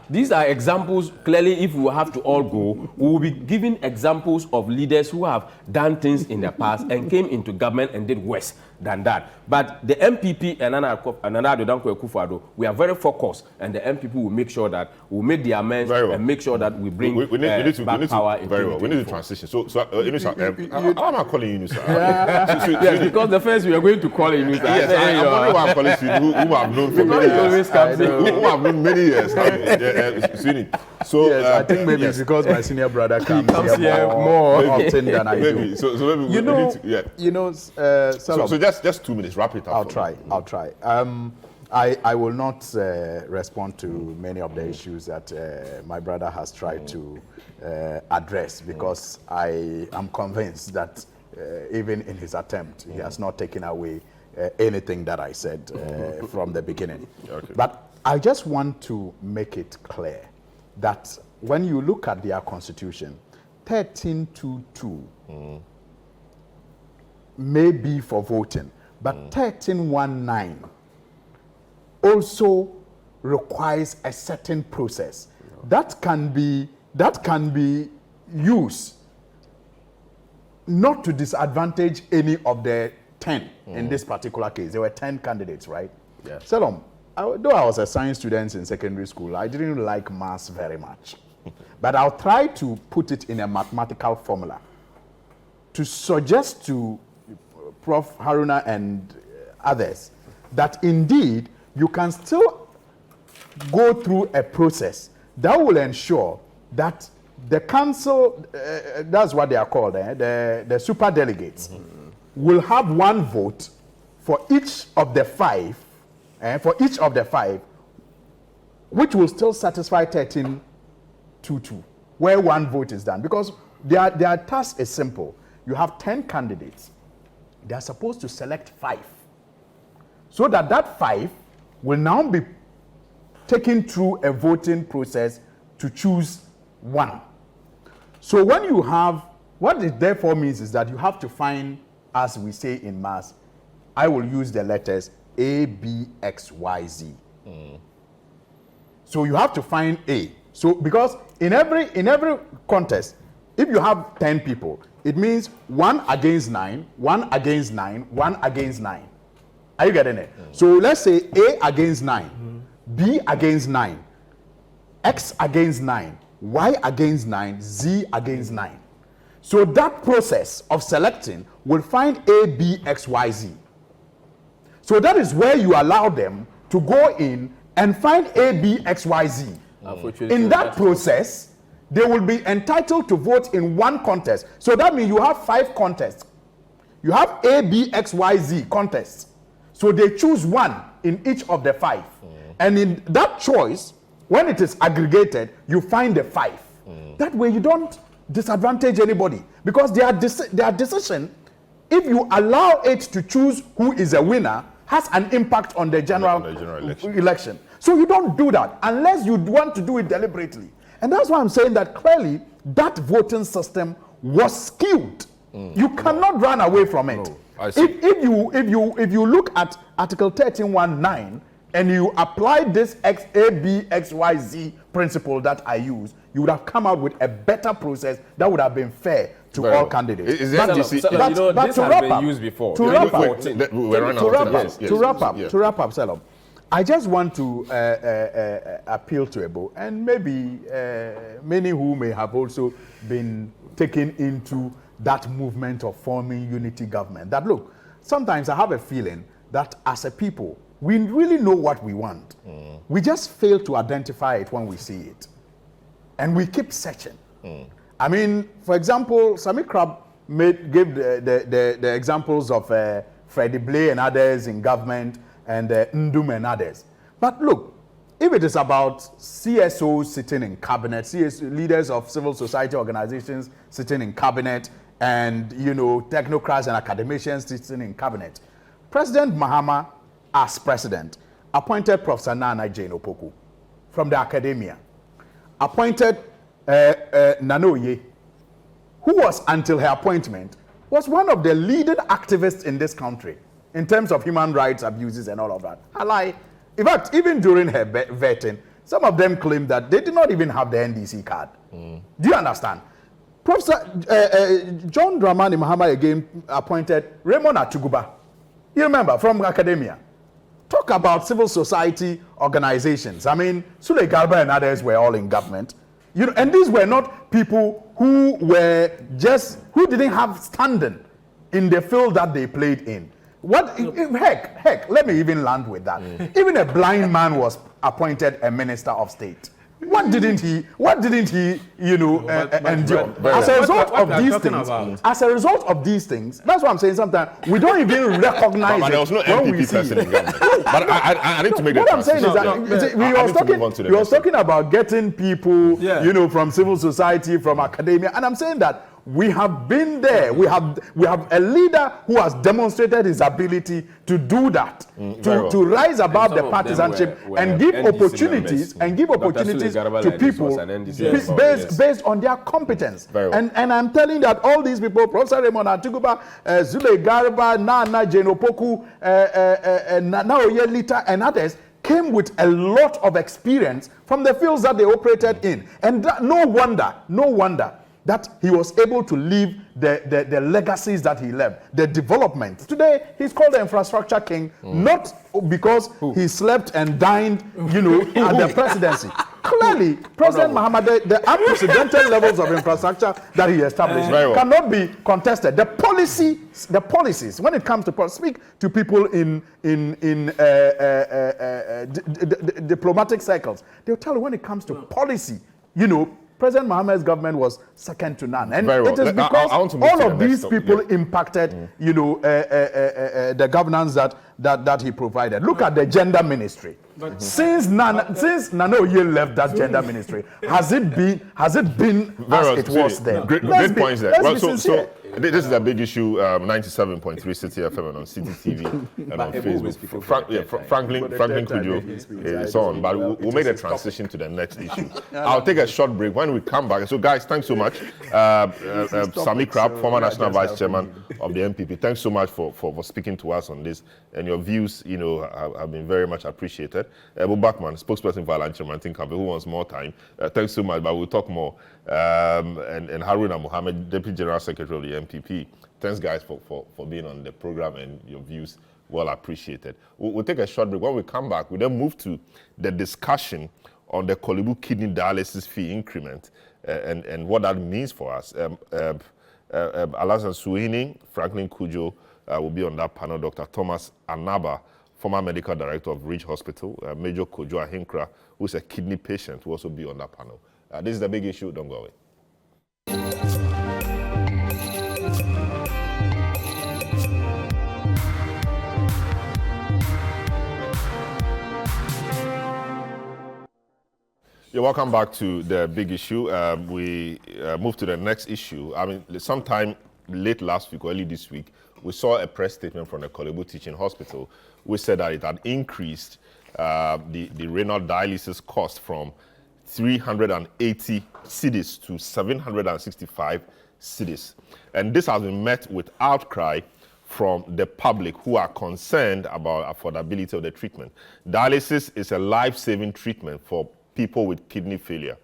examples. Clearly, if we have to all go, we will be giving examples of leaders who have done things in the past and came into government and did worse than that. But the MPP and Nana Akufo-Addo, we are very focused, and the MPP will make sure that we'll make the amends and make sure that we bring we need to back power. very well. We need to transition. So Inusa, how am I calling you, Inusa? Yes, because the first we are going to call it Inusa. Yes, I'm wondering why I'm calling you, who I've known for many years. always comes in. Who I've known many years. Sweeney. So Yes, I think maybe it's because my senior brother comes here more more. often than I maybe. do. So maybe You we know, need to, yeah. Salam, So just 2 minutes. Wrap it up. I'll for me. try. I will not respond to many of the issues that my brother has tried to address, because I am convinced that even in his attempt, he has not taken away anything that I said from the beginning. Okay. But I just want to make it clear that when you look at their constitution, 1322 may be for voting, but 1319 also requires a certain process that can be used not to disadvantage any of the 10 in this particular case. There were 10 candidates, right? Yes. Salom, though I was a science student in secondary school, I didn't like maths very much. But I'll try to put it in a mathematical formula to suggest to Prof. Haruna and others that indeed you can still go through a process that will ensure that the council, that's what they are called, the super delegates, will have one vote for each of the five, which will still satisfy 13-2-2, where one vote is done. Because their task is simple. You have 10 candidates. They are supposed to select 5. So that 5 will now be taken through a voting process to choose one. So when you have, what it therefore means is that you have to find, as we say in maths, I will use the letters A, B, X, Y, Z. So you have to find A. So because in every contest, if you have 10 people, it means 1 against 9, 1 against 9, 1 against 9. Are you getting it? So let's say A against 9, B against 9, X against 9, Y against 9, Z against 9. So that process of selecting will find A, B, X, Y, Z. So that is where you allow them to go in and find A, B, X, Y, Z. In that process, they will be entitled to vote in one contest. So that means you have 5 contests. You have A, B, X, Y, Z contests. So they choose one in each of the 5. And in that choice, when it is aggregated, you find the 5. That way you don't disadvantage anybody. Because their decision, if you allow it to choose who is a winner, has an impact on the general election. So you don't do that unless you want to do it deliberately. And that's why I'm saying that clearly that voting system was skewed. You cannot run away from it. If you look at Article 13(1)(9) and you apply this A, B, X, Y, Z principle that I use, you would have come out with a better process that would have been fair to all candidates. This has been used before. To wrap up, Salam, I just want to appeal to Ebo, and maybe many who may have also been taken into that movement of forming unity government. That look, sometimes I have a feeling that as a people, we really know what we want. We just fail to identify it when we see it. And we keep searching. I mean, for example, Sami Krab gave the examples of Freddie Blay and others in government, and Ndum and others. But look, if it is about CSOs sitting in cabinet, leaders of civil society organizations sitting in cabinet, and technocrats and academicians sitting in cabinet, President Mahama, as president, appointed Professor Nana Jane Opoku from the academia, appointed Nanoye, who was, until her appointment, was one of the leading activists in this country in terms of human rights abuses and all of that. In fact, even during her vetting, some of them claimed that they did not even have the NDC card. Do you understand? Professor John Dramani Mahama again appointed Raymond Atuguba. You remember, from academia. Talk about civil society organizations. I mean, Sule Garba and others were all in government. And these were not people who didn't have standing in the field that they played in. Heck, let me even land with that. Even a blind man was appointed a minister of state. What didn't he endure? As a result of these things, that's what I'm saying. Sometimes we don't even recognize but there was no NPP person in government. But I need to make what I'm saying is that we were talking about getting people, from civil society, from academia, and I'm saying that we have been there. We have a leader who has demonstrated his ability to do that, to rise above the partisanship and give opportunities to people based on their competence. And I'm telling that all these people, Professor Raymond Atuguba, Zule Garba, Nana Jane Opoku, Naoye Lita, and others, came with a lot of experience from the fields that they operated in. And no wonder that he was able to leave the legacies that he left, the development. Today, he's called the infrastructure king, not because he slept and dined, at the presidency. Clearly, President Mahama, the unprecedented levels of infrastructure that he established cannot be contested. The policies, when it comes to speak to people in diplomatic circles, they'll tell you when it comes to policy, President Mohammed's government was second to none. And Very well. it is because I want to move all to of the these next people topic. Yeah. impacted, the governance that he provided. Look at the gender ministry. Since Nana Oye left that gender ministry, has it been as it was then? Great points there. Well, so this is a big issue. 97.3 Citi FM and on Citi TV and on Facebook. Franklin Kujo is on, but we'll make the transition to the next issue. I'll take a short break. When we come back, so guys, thanks so much. Sami Krab, former National Vice Chairman of the MPP, thanks so much for speaking to us on this, and your views, have been very much appreciated. Abu Bakman, spokesperson for Alan Kyerematen campaign, who wants more time. Thanks so much, but we'll talk more. And Haruna Mohammed, Deputy General Secretary of the MPP. Thanks, guys, for being on the program, and your views well appreciated. We'll take a short break. When we come back, we then move to the discussion on the Korle Bu kidney dialysis fee increment and what that means for us. Alasan Suhini, Franklin Kujo will be on that panel. Dr. Thomas Anaba, former medical director of Ridge Hospital, Major Kojo Ahinkra, who is a kidney patient, will also be on that panel. This is the big issue. Don't go away. You're welcome back to the big issue. We move to the next issue. I mean, sometime late last week or early this week, we saw a press statement from the Korle Bu Teaching Hospital, which said that it had increased the renal dialysis cost from 380 cedis to 765 cedis. And this has been met with outcry from the public who are concerned about affordability of the treatment. Dialysis is a life-saving treatment for people with kidney failure.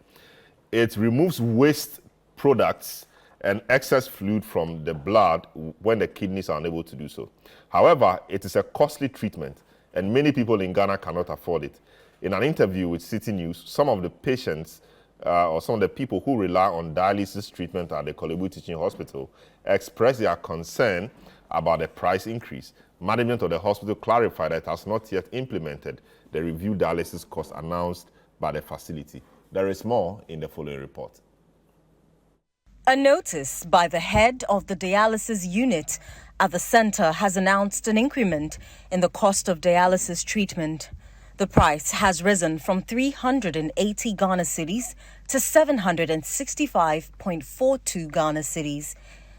It removes waste products and excess fluid from the blood when the kidneys are unable to do so. However, it is a costly treatment, and many people in Ghana cannot afford it. In an interview with Citi News, some of the patients or some of the people who rely on dialysis treatment at the Korle Bu Teaching Hospital expressed their concern about the price increase. Management of the hospital clarified that it has not yet implemented the reviewed dialysis cost announced by the facility. There is more in the following report. A notice by the head of the dialysis unit at the center has announced an increment in the cost of dialysis treatment. The price has risen from 380 Ghana cedis to 765.42 Ghana cedis.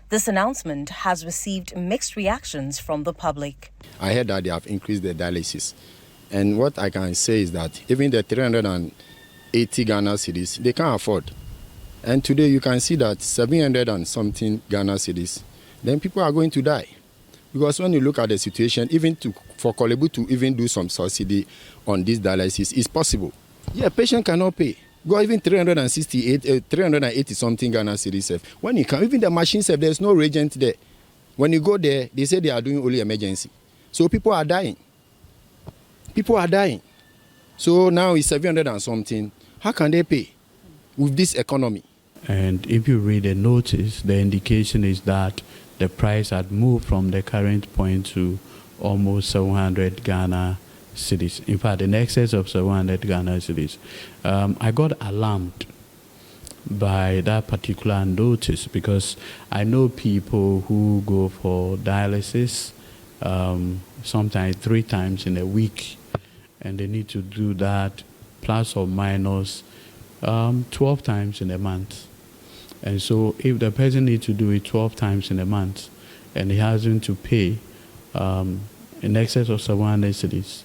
This announcement has received mixed reactions from the public. I heard that they have increased the dialysis. And what I can say is that even the 380 Ghana cedis, they can't afford. And today you can see that 700 and something Ghana cedis, then people are going to die. Because when you look at the situation, even for Korle Bu to even do some subsidy on this dialysis is possible. Yeah, patient cannot pay. Go even 380 something Ghana cedis. When you can, even the machine, there's no reagent there. When you go there, they say they are doing only emergency. So people are dying. People are dying. So now it's 700 and something. How can they pay with this economy? And if you read the notice, the indication is that the price had moved from the current point to almost 700 Ghana cedis. In fact, in excess of 700 Ghana cedis. I got alarmed by that particular notice because I know people who go for dialysis sometimes 3 times in a week, and they need to do that plus or minus 12 times in a month. And so if the person needs to do it 12 times in a month and he hasn't to pay in excess of 700 cedis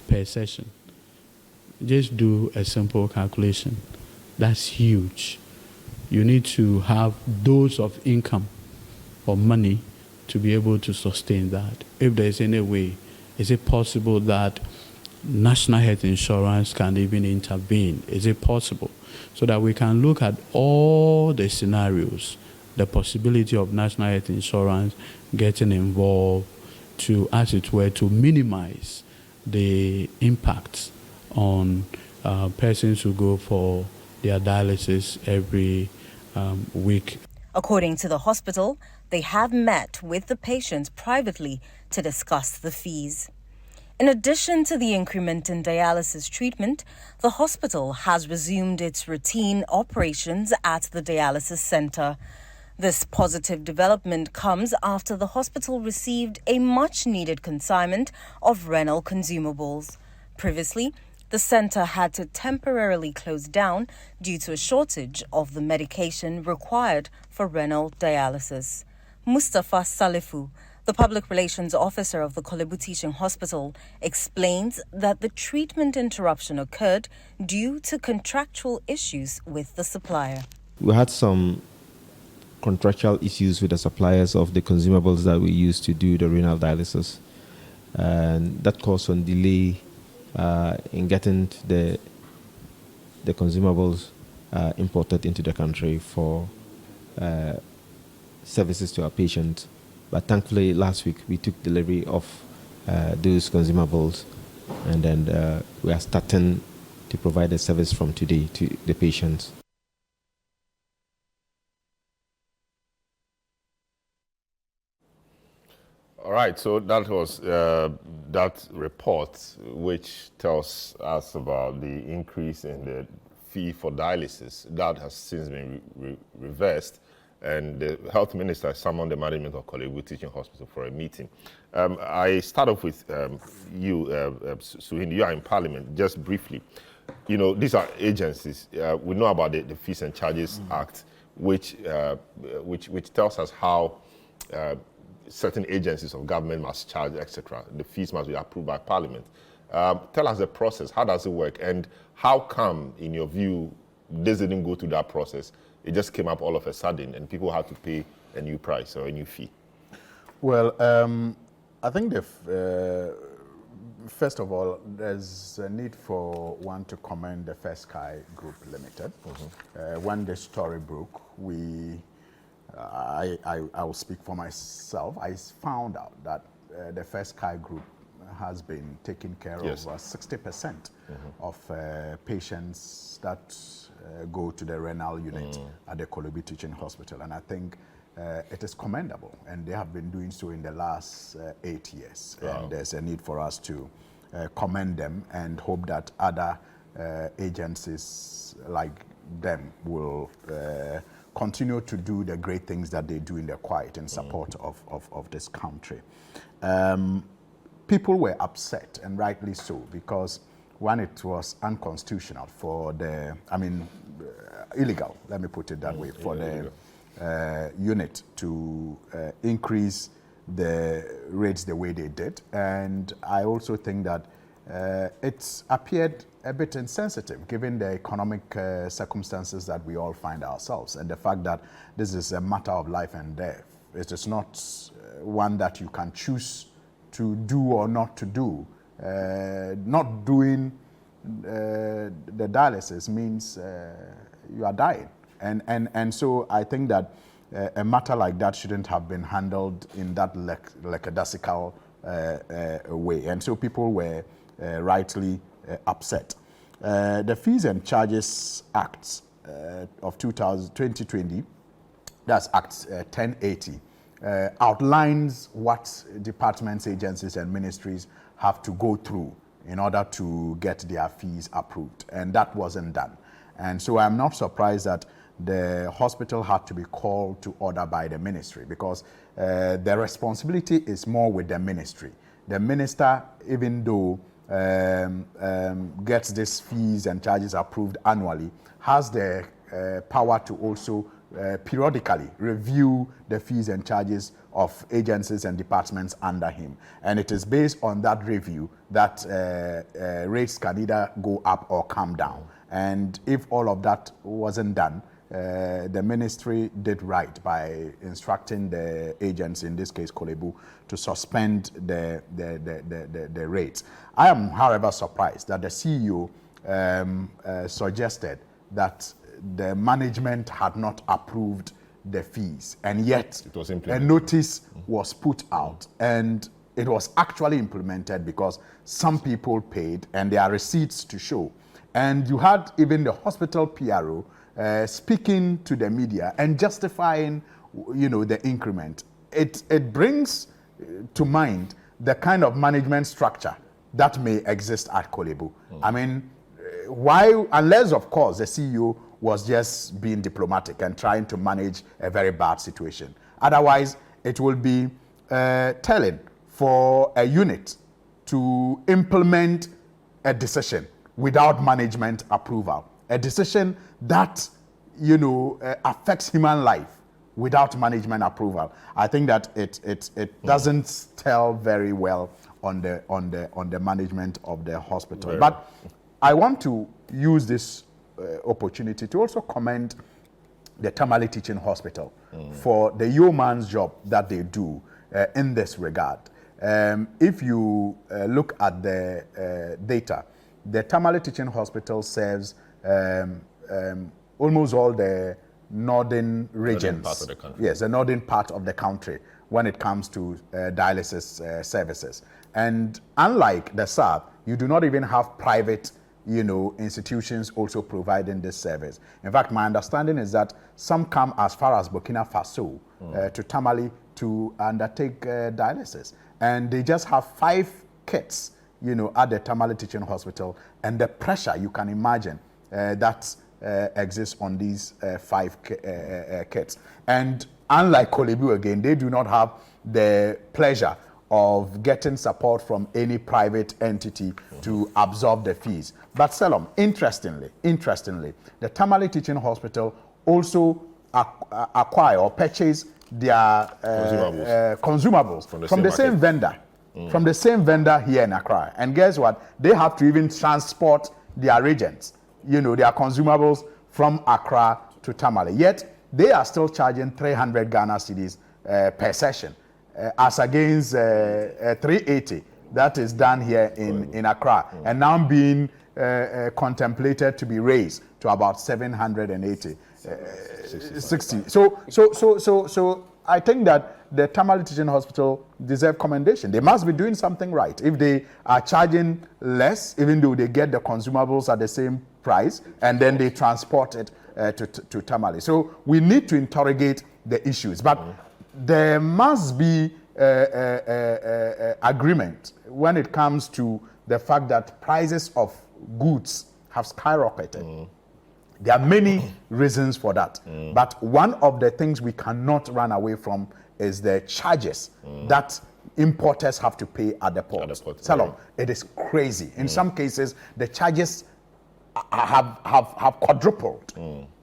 per session, just do a simple calculation. That's huge. You need to have dose of income or money to be able to sustain that. If there's any way, is it possible that National Health Insurance can even intervene? Is it possible? So that we can look at all the scenarios, the possibility of National Health Insurance getting involved to, as it were, to minimize the impact on persons who go for their dialysis every week. According to the hospital, they have met with the patients privately to discuss the fees. In addition to the increment in dialysis treatment, the hospital has resumed its routine operations at the dialysis center. This positive development comes after the hospital received a much-needed consignment of renal consumables. Previously, the center had to temporarily close down due to a shortage of the medication required for renal dialysis. Mustafa Salifu, the public relations officer of the Kolebu Teaching Hospital, explains that the treatment interruption occurred due to contractual issues with the supplier. We had some contractual issues with the suppliers of the consumables that we use to do the renal dialysis, and that caused some delay in getting the consumables imported into the country for services to our patients. But thankfully, last week we took delivery of those consumables, and then we are starting to provide the service from today to the patients. All right, so that was that report, which tells us about the increase in the fee for dialysis. That has since been reversed, and the health minister summoned the management of Kolebu Teaching Hospital for a meeting. I start off with you, Suhindi. You are in Parliament. Just briefly, you know, these are agencies. We know about the Fees and Charges Act, which tells us how certain agencies of government must charge, etc. The fees must be approved by Parliament. Tell us the process. How does it work? And how come, in your view, this didn't go through that process? It just came up all of a sudden and people had to pay a new price or a new fee. Well, I think first of all, there's a need for one to commend the First Sky Group Limited. When the story broke, I will speak for myself. I found out that the First Sky Group has been taking care of 60% of patients that go to the renal unit at the Kolebu Teaching Hospital. And I think it is commendable. And they have been doing so in the last 8 years. Wow. And there's a need for us to commend them and hope that other agencies like them will continue to do the great things that they do in the quiet in support of this country. People were upset, and rightly so, because one, it was unconstitutional for illegal, let me put it that way, for the unit to increase the rates the way they did. And I also think that it appeared a bit insensitive given the economic circumstances that we all find ourselves, and the fact that this is a matter of life and death. It is not one that you can choose to do or not to do. Not doing the dialysis means you are dying. And so I think that a matter like that shouldn't have been handled in that lackadaisical way. And so people were rightly upset. The Fees and Charges Act of 2020, that's Act 1080, outlines what departments, agencies, and ministries have to go through in order to get their fees approved. And that wasn't done. And so I'm not surprised that the hospital had to be called to order by the ministry, because the responsibility is more with the ministry. The minister, even though gets these fees and charges approved annually, has the power to also periodically review the fees and charges of agencies and departments under him. And it is based on that review that rates can either go up or come down. And if all of that wasn't done, the ministry did right by instructing the agency, in this case Kolebu, to suspend the rates. I am, however, surprised that the CEO suggested that the management had not approved the fees, and yet a notice was put out, and it was actually implemented because some people paid and there are receipts to show. And you had even the hospital PRO speaking to the media and justifying, the increment. It brings to mind the kind of management structure that may exist at Kolebu. I mean, why, unless of course the CEO was just being diplomatic and trying to manage a very bad situation. Otherwise, it will be telling for a unit to implement a decision without management approval, a decision that, you know, affects human life without management approval. I think that it doesn't tell very well on the management of the hospital. Very but I want to use this opportunity to also commend the Tamale Teaching Hospital for the yeoman's job that they do in this regard. If you look at the data, the Tamale Teaching Hospital serves almost all the northern regions. Part of the country. Yes, the northern part of the country when it comes to dialysis services. And unlike the south, you do not even have private, you know, institutions also providing this service. In fact, my understanding is that some come as far as Burkina Faso to Tamale to undertake dialysis. And they just have 5 kits, you know, at the Tamale Teaching Hospital. And the pressure you can imagine that exists on these 5 kits. And unlike Kolebu again, they do not have the pleasure of getting support from any private entity to absorb the fees. But Selom, interestingly, the Tamale Teaching Hospital also acquire or purchase their consumables from the same vendor. From the same vendor here in Accra. And guess what? They have to even transport their reagents, you know, their consumables from Accra to Tamale. Yet, they are still charging 300 Ghana cedis per session, as against 380 that is done here in Accra, and now being contemplated to be raised to about 780, 60. So I think that the Tamale Teaching Hospital deserve commendation. They must be doing something right. If they are charging less, even though they get the consumables at the same price, and then they transport it to Tamale. So we need to interrogate the issues. But there must be agreement when it comes to the fact that prices of goods have skyrocketed. There are many reasons for that. But one of the things we cannot run away from is the charges that importers have to pay at the port. Salom, it is crazy. In some cases, the charges have quadrupled,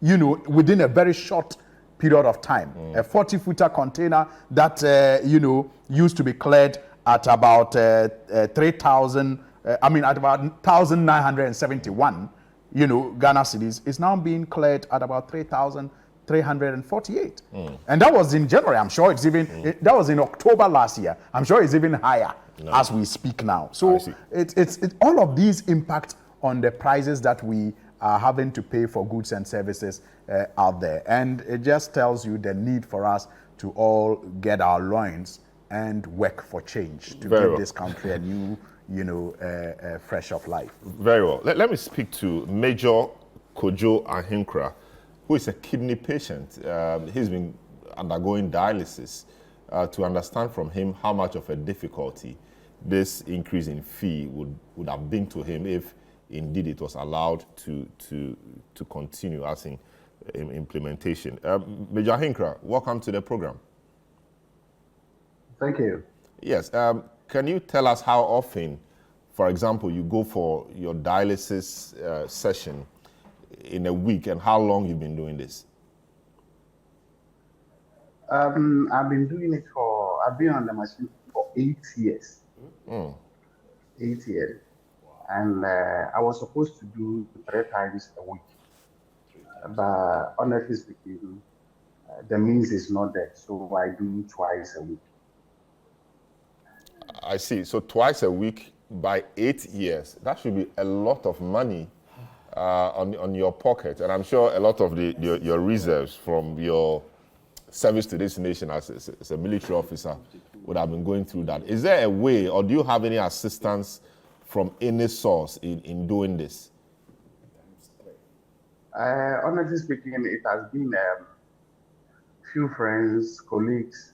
you know, within a very short period of time. A 40-footer container that, you know, used to be cleared at about 3,000, at about 1,971, you know, Ghana cedis, is now being cleared at about 3,348. And that was in January. I'm sure it's even, that was in October last year. I'm sure it's even higher as we speak now. So it's all of these impact on the prices that we are having to pay for goods and services out there. And it just tells you the need for us to all get our loins and work for change to give this country a new, you know, fresh of life. Very well. Let me speak to Major Kojo Ahinkra, who is a kidney patient. He's been undergoing dialysis, to understand from him how much of a difficulty this increase in fee would have been to him if indeed it was allowed to continue as in implementation. Major Ahinkra, welcome to the program. Thank you. Yes. Can you tell us how often, for example, you go for your dialysis session in a week, and how long you've been doing this? I've been doing it I've been on the machine for 8 years. 8 years. And I was supposed to do 3 times a week. But honestly speaking, the means is not there, so I do twice a week. I see. So twice a week by 8 years, that should be a lot of money on your pocket. And I'm sure a lot of your reserves from your service to this nation as a military officer would have been going through that. Is there a way, or do you have any assistance from any source in doing this? Honestly speaking, it has been few friends, colleagues,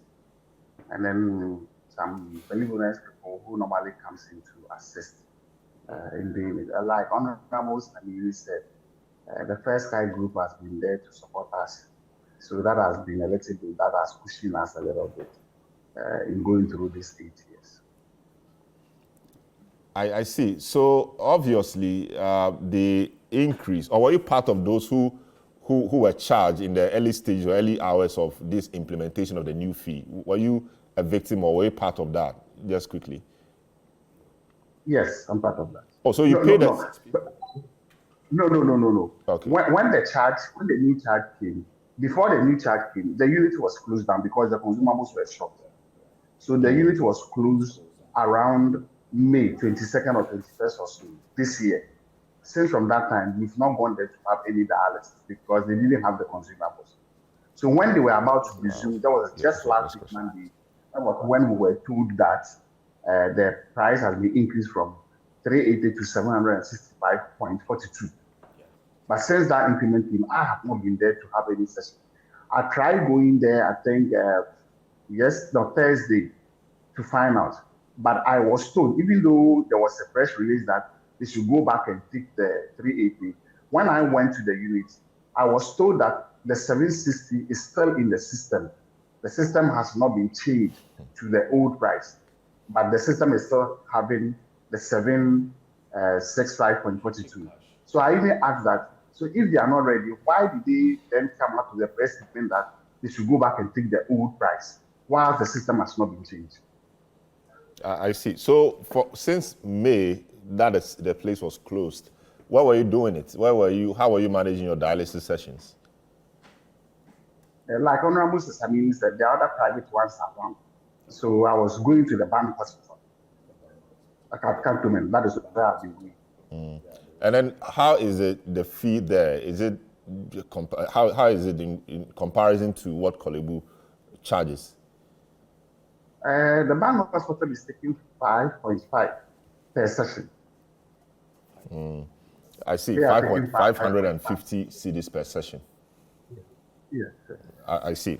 and then some benevolent people who normally comes in to assist. in doing it. Like Honorable Samiri said, the First Sky Group has been there to support us. So that has been a little bit, that has pushing us a little bit in going through these 8 years. I see. So obviously, the increase, or were you part of those who were charged in the early stage or early hours of this implementation of the new fee? Were you a victim or were you part of that? Just quickly. Yes, I'm part of that. Oh, so you paid it? No. Okay. When the new charge came, before the new charge came, the unit was closed down because the consumables were short. So the unit was closed around May 22nd or 21st or so this year. Since from that time, we've not gone there to have any dialysis because they didn't have the consumables. So when they were about to resume, that was just last week Monday, that was when we were told that the price has been increased from 380 to 765.42. But since that increment came, I have not been there to have any session. I tried going there, I think, Thursday to find out. But I was told, even though there was a press release that they should go back and take the 380, when I went to the unit, I was told that the 760 is still in the system. The system has not been changed to the old price, but the system is still having the 765.42. So I even asked that, so if they are not ready, why did they then come up to the press statement that they should go back and take the old price while the system has not been changed? I see. So since May, the place was closed. Where were you doing it? How were you managing your dialysis sessions? Like Honorable Samini said, the other private ones are one. So I was going to the Bank Hospital. Like at Cantonment, that is where I've been going. And then how is it the fee there? Is it how is it in comparison to what Kolebu charges? The Bank Hospital is taking 5.5 per session. I see, 550 cedis per session. Yes. I see.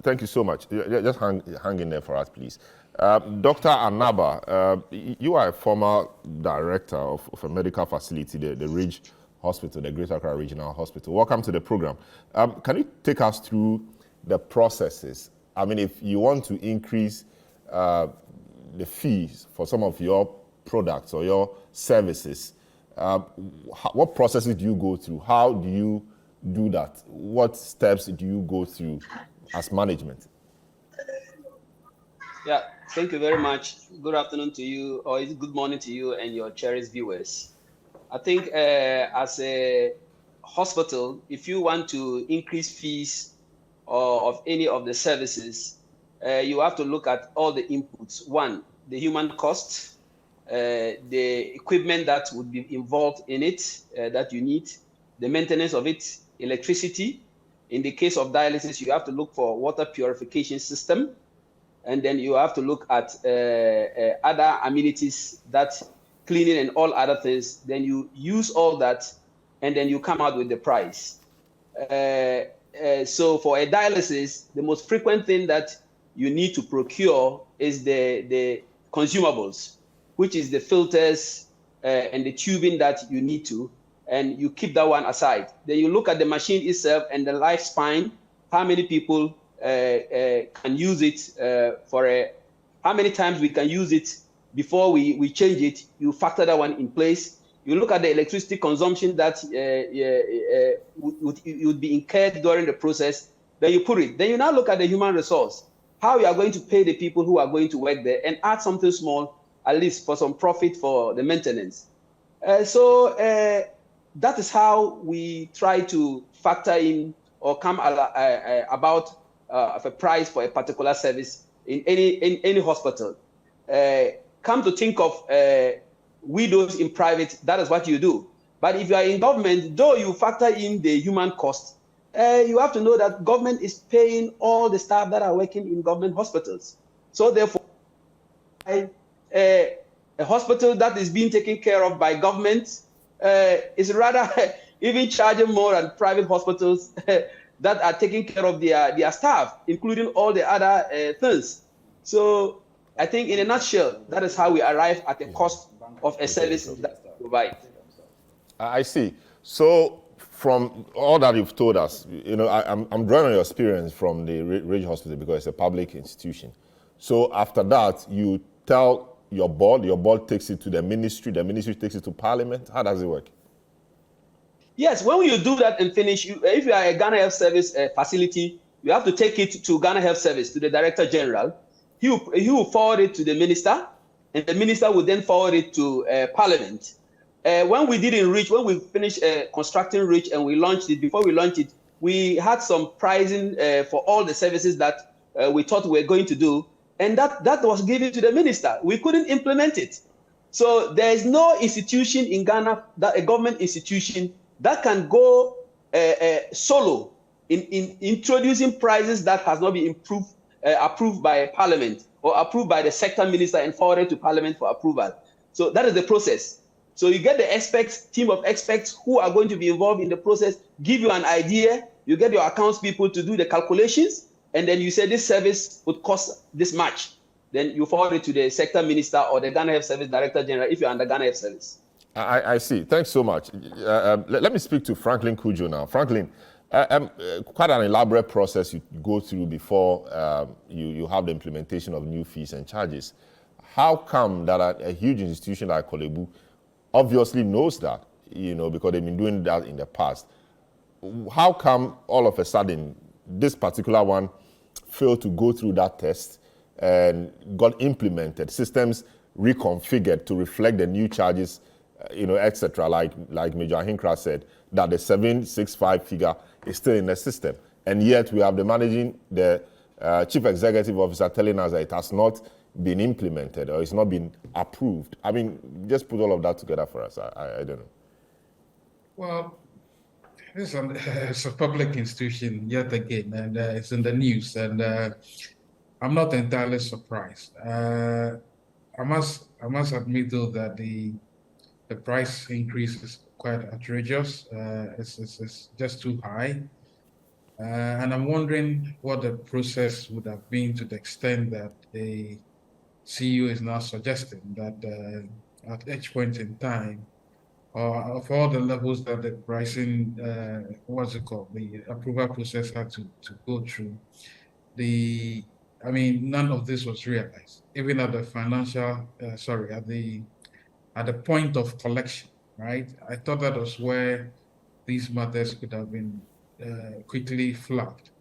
Thank you so much. Just hang in there for us, please. Dr. Anaba, you are a former director of a medical facility, the Ridge Hospital, the Greater Accra Regional Hospital. Welcome to the program. Can you take us through the processes? I mean, if you want to increase the fees for some of your products or your services, what processes do you go through? How do you do that? What steps do you go through as management? Yeah, thank you very much. Good afternoon to you, or good morning to you and your cherished viewers. I think as a hospital, if you want to increase fees of any of the services, you have to look at all the inputs. One, the human cost, the equipment that would be involved in it that you need, the maintenance of it, electricity. In the case of dialysis, you have to look for water purification system. And then you have to look at other amenities, that cleaning and all other things. Then you use all that, and then you come out with the price. So for a dialysis, the most frequent thing that you need to procure is the consumables, which is the filters and the tubing that you need to, and you keep that one aside. Then you look at the machine itself and the lifespan, how many people can use it how many times we can use it before we change it. You factor that one in place. You look at the electricity consumption that would be incurred during the process. Then you put it. Then you now look at the human resource, how you are going to pay the people who are going to work there, and add something small, at least for some profit for the maintenance. So that is how we try to factor in or come about of a price for a particular service in any hospital. Come to think of widows in private, that is what you do. But if you are in government, though you factor in the human cost, you have to know that government is paying all the staff that are working in government hospitals. So therefore, a hospital that is being taken care of by government is rather even charging more than private hospitals that are taking care of their staff, including all the other things. So I think in a nutshell, that is how we arrive at the cost of a service that provide. I see. So from all that you've told us, I'm drawing on your experience from the Ridge Hospital because it's a public institution. So after that, you tell your board takes it to the ministry takes it to parliament. How does it work? Yes, when you do that and finish, if you are a Ghana Health Service facility, you have to take it to Ghana Health Service, to the Director General. He will forward it to the minister, and the minister will then forward it to Parliament. When we did in Reach, when we finished constructing Reach and we launched it, before we launched it, we had some pricing for all the services that we thought we were going to do, and that was given to the minister. We couldn't implement it. So there is no institution in Ghana, that a government institution, that can go solo in introducing prices that has not been approved by Parliament or approved by the sector minister and forwarded to Parliament for approval. So that is the process. So you get the experts, team of experts who are going to be involved in the process, give you an idea, you get your accounts people to do the calculations, and then you say this service would cost this much. Then you forward it to the sector minister or the Ghana Health Service Director General if you're under Ghana Health Service. I see. Thanks so much. Let me speak to Franklin Kujo now. Franklin, quite an elaborate process you go through before you have the implementation of new fees and charges. How come that a huge institution like Kolebu obviously knows that, because they've been doing that in the past? How come all of a sudden this particular one failed to go through that test and got implemented, systems reconfigured to reflect the new charges, etc., like Major Ahinkra said, that the 765 figure is still in the system. And yet we have the chief executive officer telling us that it has not been implemented or it's not been approved. I mean, just put all of that together for us. I don't know. Well, it's a public institution yet again, and it's in the news, and I'm not entirely surprised. I must admit, though, that the price increase is quite outrageous. It's just too high. And I'm wondering what the process would have been to the extent that the CEO is now suggesting that at each point in time, or of all the levels that the pricing, the approval process had to go through, none of this was realized. Even at the at the point of collection, right? I thought that was where these matters could have been quickly flagged.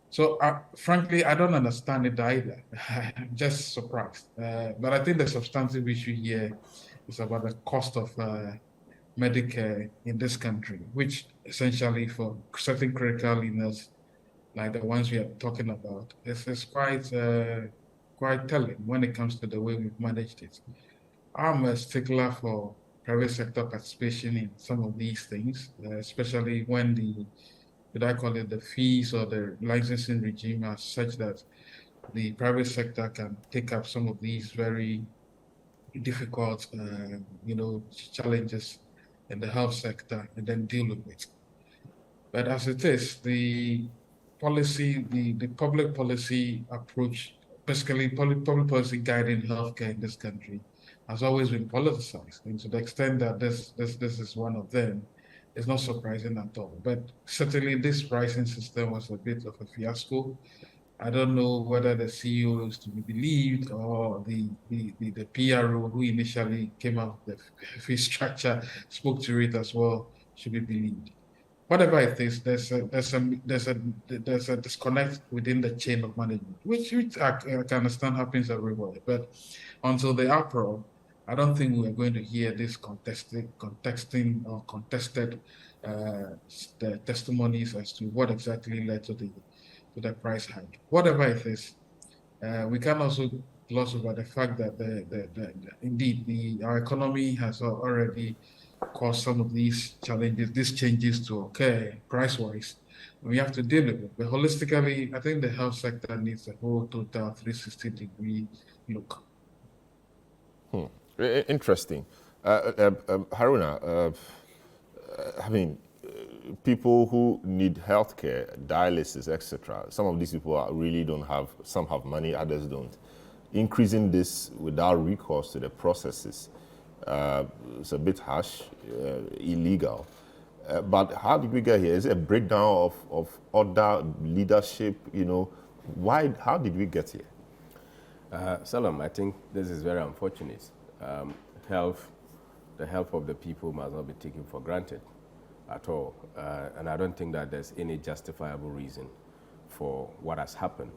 So frankly, I don't understand it either. I'm just surprised. But I think the substantive issue here is about the cost of Medicare in this country, which essentially for certain critical illness, like the ones we are talking about, is quite telling when it comes to the way we've managed it. I'm a stickler for private sector participation in some of these things, especially when the fees or the licensing regime are such that the private sector can take up some of these very difficult, challenges in the health sector and then deal with it. But as it is, the public policy approach, basically public policy guiding healthcare in this country, has always been politicized. And to the extent that this is one of them, it's not surprising at all. But certainly this pricing system was a bit of a fiasco. I don't know whether the CEO is to be believed or the PRO who initially came up with the fee structure, spoke to it as well, should be believed. Whatever it is, there's a disconnect within the chain of management, which I can understand happens everywhere. But until the uproar, I don't think we're going to hear this contested the testimonies as to what exactly led to the price hike. Whatever it is, we can also gloss over the fact that indeed our economy has already caused some of these challenges, these changes to occur price-wise. We have to deal with it. But holistically, I think the health sector needs a whole total 360-degree look. Interesting. Haruna, people who need healthcare, dialysis, etc., some of these people really don't have, some have money, others don't. Increasing this without recourse to the processes, It's a bit harsh, illegal. But how did we get here? Is it a breakdown of other leadership? You know, why? How did we get here? Salam, I think this is very unfortunate. The health of the people must not be taken for granted at all. And I don't think that there's any justifiable reason for what has happened.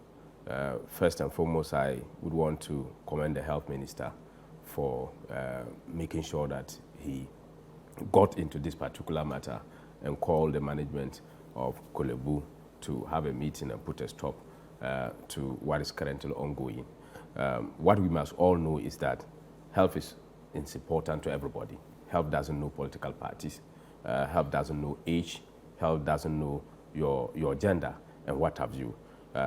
First and foremost, I would want to commend the health minister for making sure that he got into this particular matter and called the management of Kolebu to have a meeting and put a stop to what is currently ongoing. What we must all know is that health is important to everybody. Health doesn't know political parties. Health doesn't know age. Health doesn't know your gender and what have you.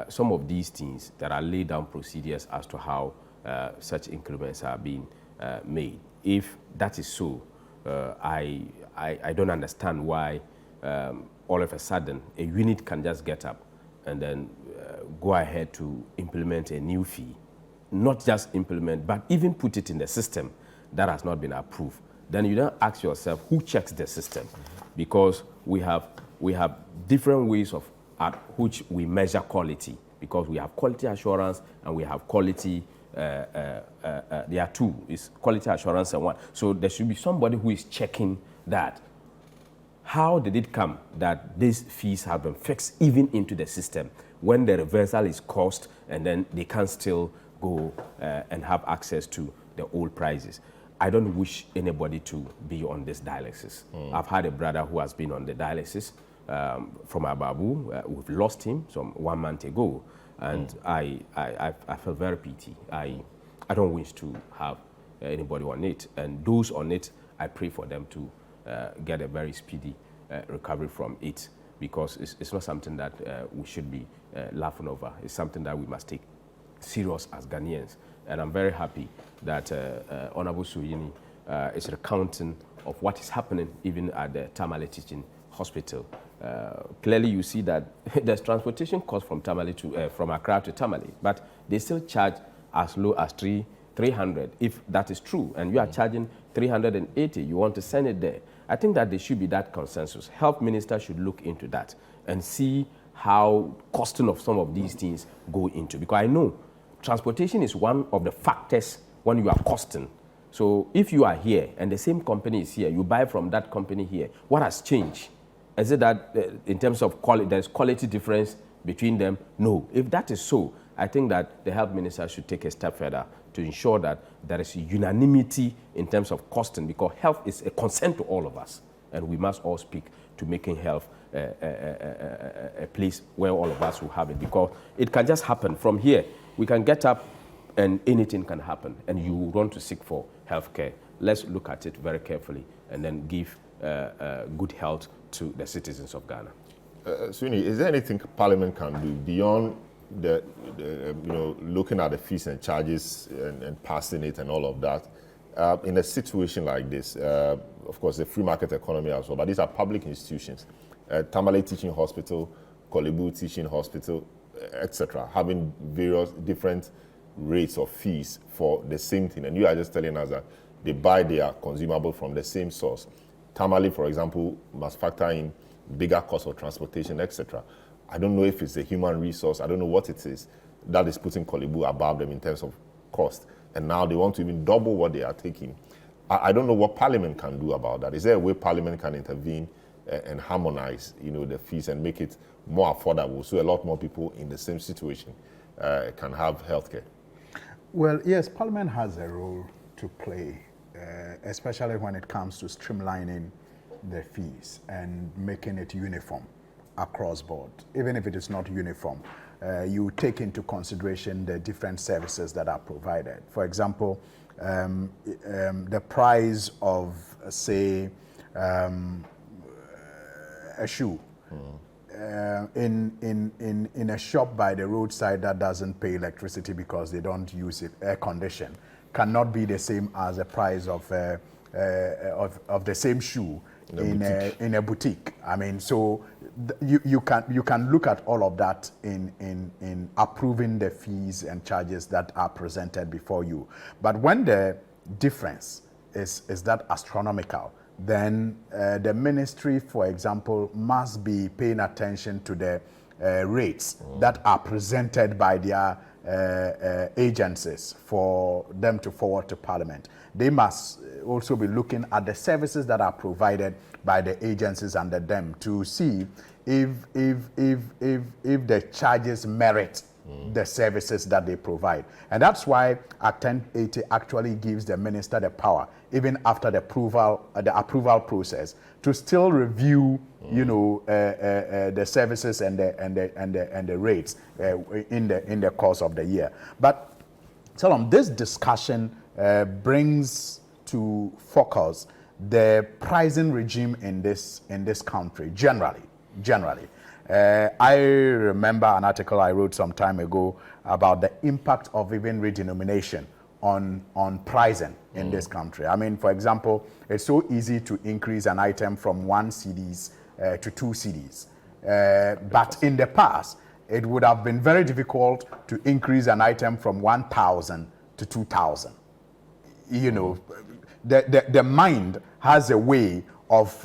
Some of these things, there are laid down procedures as to how such increments are being made. If that is so, I don't understand why all of a sudden a unit can just get up and then go ahead to implement a new fee. Not just implement, but even put it in the system that has not been approved. Then you don't ask yourself who checks the system, because we have different ways of at which we measure quality, because we have quality assurance and we have quality. There are two: is quality assurance and one. So there should be somebody who is checking that. How did it come that these fees have been fixed even into the system when the reversal is cost and then they can still go and have access to the old prices? I don't wish anybody to be on this dialysis. I've had a brother who has been on the dialysis from Ababu. We've lost him some 1 month ago, and I felt very pity. I don't wish to have anybody on it, and those on it, I pray for them to get a very speedy recovery from it, because it's not something that we should be laughing over. It's something that we must take serious as Ghanaians. And I'm very happy that Honorable Suyini is recounting of what is happening even at the Tamale Teaching Hospital. Clearly you see that there's transportation cost from Tamale to from Accra to Tamale, but they still charge as low as 300 if that is true, and you are charging 380, you want to send it there. I think that there should be that consensus. Health minister should look into that and see how costing of some of these things go into, because I know transportation is one of the factors when you are costing. So if you are here and the same company is here, you buy from that company here, what has changed? Is it that in terms of quality, there's quality difference between them? No. If that is so, I think that the health minister should take a step further to ensure that there is unanimity in terms of costing, because health is a concern to all of us, and we must all speak to making health a place where all of us will have it, because it can just happen from here. We can get up and anything can happen, and you want to seek for health care. Let's look at it very carefully and then give good health to the citizens of Ghana. Sweeney, is there anything Parliament can do beyond the looking at the fees and charges and passing it and all of that? In a situation like this, of course, the free market economy as well, but these are public institutions. Tamale Teaching Hospital, Kolebu Teaching Hospital, etc., having various different rates of fees for the same thing, and you are just telling us that they buy their consumable from the same source. Tamale, for example, must factor in bigger cost of transportation, etc. I don't know if it's a human resource, I don't know what it is that is putting Kolebu above them in terms of cost, and now they want to even double what they are taking. I don't know what Parliament can do about that. Is there a way Parliament can intervene and harmonize, the fees and make it more affordable, so a lot more people in the same situation can have healthcare? Well, yes, Parliament has a role to play, especially when it comes to streamlining the fees and making it uniform across board. Even if it is not uniform, you take into consideration the different services that are provided. For example, the price of, say, a shoe in a shop by the roadside that doesn't pay electricity because they don't use it, air condition, cannot be the same as the price of the same shoe in a boutique. I mean, so you can look at all of that in approving the fees and charges that are presented before you. But when the difference is that astronomical, then the ministry, for example, must be paying attention to the rates that are presented by their agencies for them to forward to Parliament. They must also be looking at the services that are provided by the agencies under them to see if the charges merit the services that they provide. And that's why Act 1080 actually gives the minister the power, even after the approval process, to still review, the services and the rates in the course of the year. But Salom, this discussion brings to focus the pricing regime in this country generally. I remember an article I wrote some time ago about the impact of even redenomination on pricing in this country. I mean, for example, it's so easy to increase an item from 1 cedis to 2 cedis. But in the past, it would have been very difficult to increase an item from 1,000 to 2,000. The mind has a way of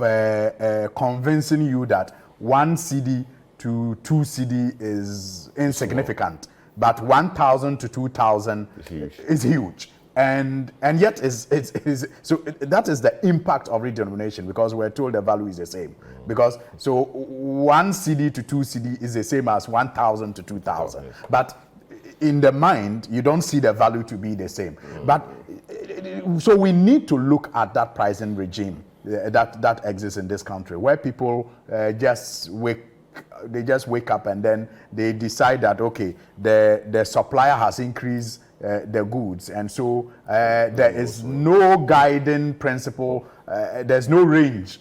convincing you that 1 cedi to 2 cedi is insignificant, but 1,000 to 2,000 is huge. And yet so that is the impact of redenomination, because we're told the value is the same. Because so 1 cedi to 2 cedi is the same as 1,000 to 2,000. But in the mind, you don't see the value to be the same. But so we need to look at that pricing regime that exists in this country, where people just wake up and then they decide that, okay, the supplier has increased the goods, and so there is no guiding principle, there's no range.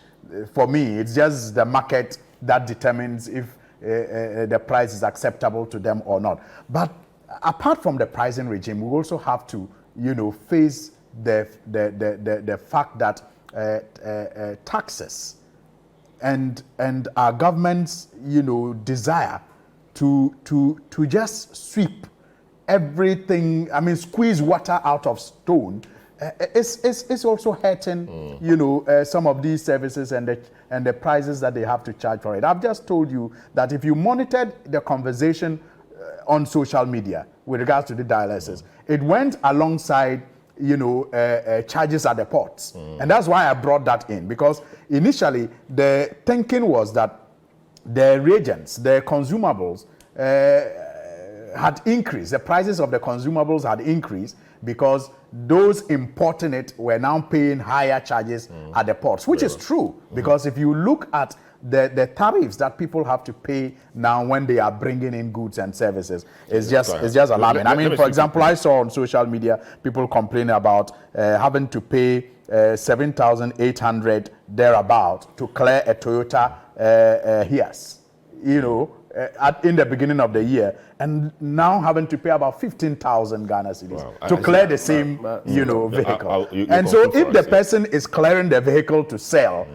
For me, it's just the market that determines if the price is acceptable to them or not. But apart from the pricing regime, we also have to, face the fact that taxes and our government's desire to just sweep everything, I mean squeeze water out of stone, it's also hurting some of these services and the prices that they have to charge for it. I've just told you that if you monitored the conversation on social media with regards to the dialysis, it went alongside charges at the ports. And that's why I brought that in, because initially the thinking was that the reagents, the consumables had increased, the prices of the consumables had increased because those importing it were now paying higher charges at the ports, which is true, because if you look at the tariffs that people have to pay now when they are bringing in goods and services, it's just alarming. I mean, for example, I saw on social media people complaining about having to pay 7,800 thereabout to clear a Toyota Hiace, in the beginning of the year, and now having to pay about 15,000 Ghana cedis to clear the same, vehicle. And so if the person is clearing the vehicle to sell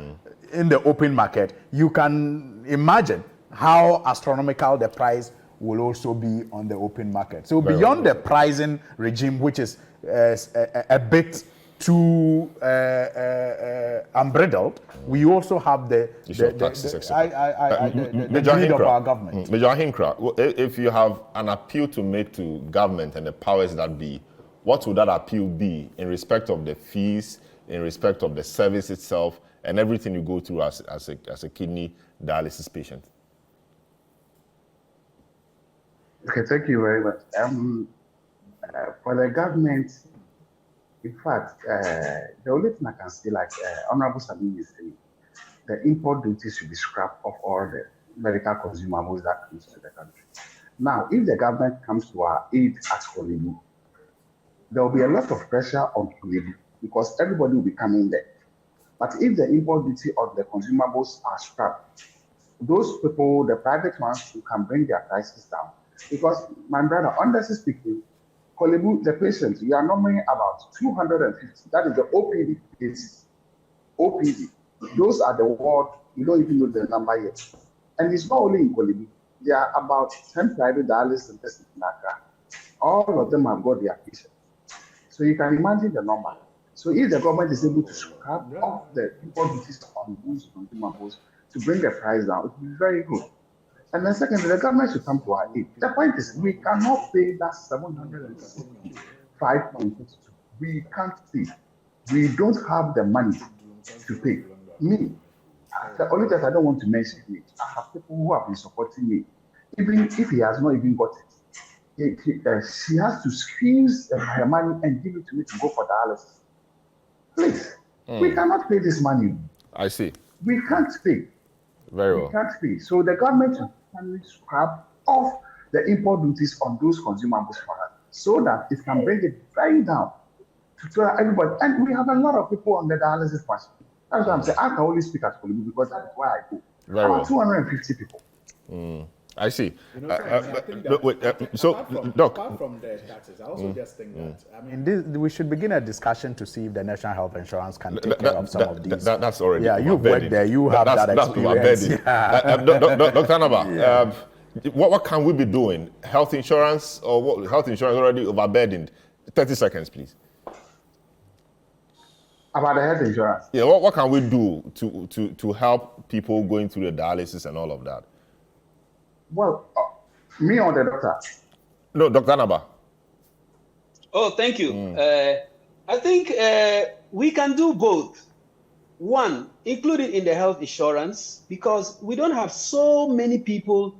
in the open market, you can imagine how astronomical the price will also be on the open market. So beyond the pricing regime, which is a bit too unbridled, we also have the need of our government. Major Hinkra, if you have an appeal to make to government and the powers that be, what would that appeal be in respect of the fees, in respect of the service itself, and everything you go through as a kidney dialysis patient? Okay, thank you very much. For the government, in fact, the only thing I can say, like Honorable Sabine is saying, the import duty should be scrapped of all the medical consumables that comes to the country. Now, if the government comes to our aid at Kolebu, there will be a lot of pressure on Kolebu because everybody will be coming there. But if the import duty of the consumables are scrapped, those people, the private ones, who can bring their prices down. Because, my brother, honestly speaking, Kolebu, the patient, we are normally about 250. That is the OPD cases. OPD. Those are the ward, you don't even know the number yet. And it's not only in Kolebu. There are about 10 private dialysis centers in Accra. All of them have got their patients. So you can imagine the number. So if the government is able to scrap off the import duties on those consumables to bring the price down, it will be very good. And then secondly, the government should come to our aid. The point is, we cannot pay that 765.52. We can't pay. We don't have the money to pay. Me, the only that I don't want to mention it, I have people who have been supporting me. Even if he has not even got it, she has to squeeze her money and give it to me to go for dialysis. Please, we cannot pay this money. I see. We can't pay. Very well. We can't pay. So the government should scrap off the import duties on those consumables for us, so that it can bring it very down to everybody. And we have a lot of people on the dialysis machine. That's what I'm saying. I can only speak as Kolibu because that's where I go. Very well. 250 people. I see. So, Doc, apart from the taxes, I also just think that, I mean, we should begin a discussion to see if the National Health Insurance can take care of some of these. That's already. Yeah, you've worked there, you have that experience. Dr. Anaba, what can we be doing? Health insurance, or what? Health insurance already overburdened? 30 seconds, please. About the health insurance? Yeah, what can we do to help people going through the dialysis and all of that? Well, me or the doctor? No, Dr. Anaba. Oh, thank you. I think we can do both. One, include it in the health insurance, because we don't have so many people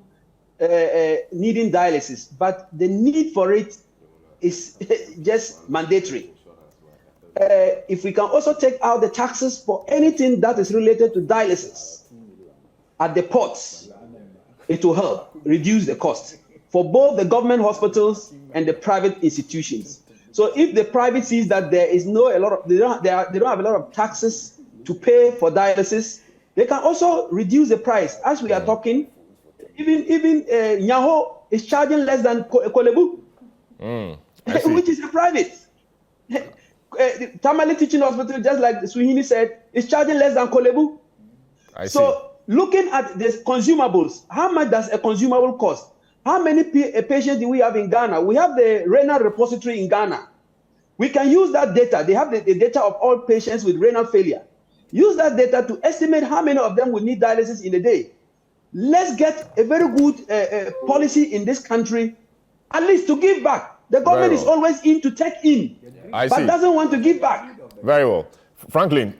needing dialysis, but the need for it is just mandatory. If we can also take out the taxes for anything that is related to dialysis at the ports, it will help reduce the cost for both the government hospitals and the private institutions. So if the private sees that there is they don't have a lot of taxes to pay for dialysis, they can also reduce the price. As we are talking, even Nyaho is charging less than Kolebu, which is a private. Tamale Teaching Hospital, just like Suhini said, is charging less than Kolebu. So looking at the consumables, how much does a consumable cost? How many patients do we have in Ghana? We have the renal repository in Ghana. We can use that data. They have the data of all patients with renal failure. Use that data to estimate how many of them will need dialysis in a day. Let's get a very good policy in this country, at least to give back. The government is always in to take in, but doesn't want to give back. Very well. Franklin,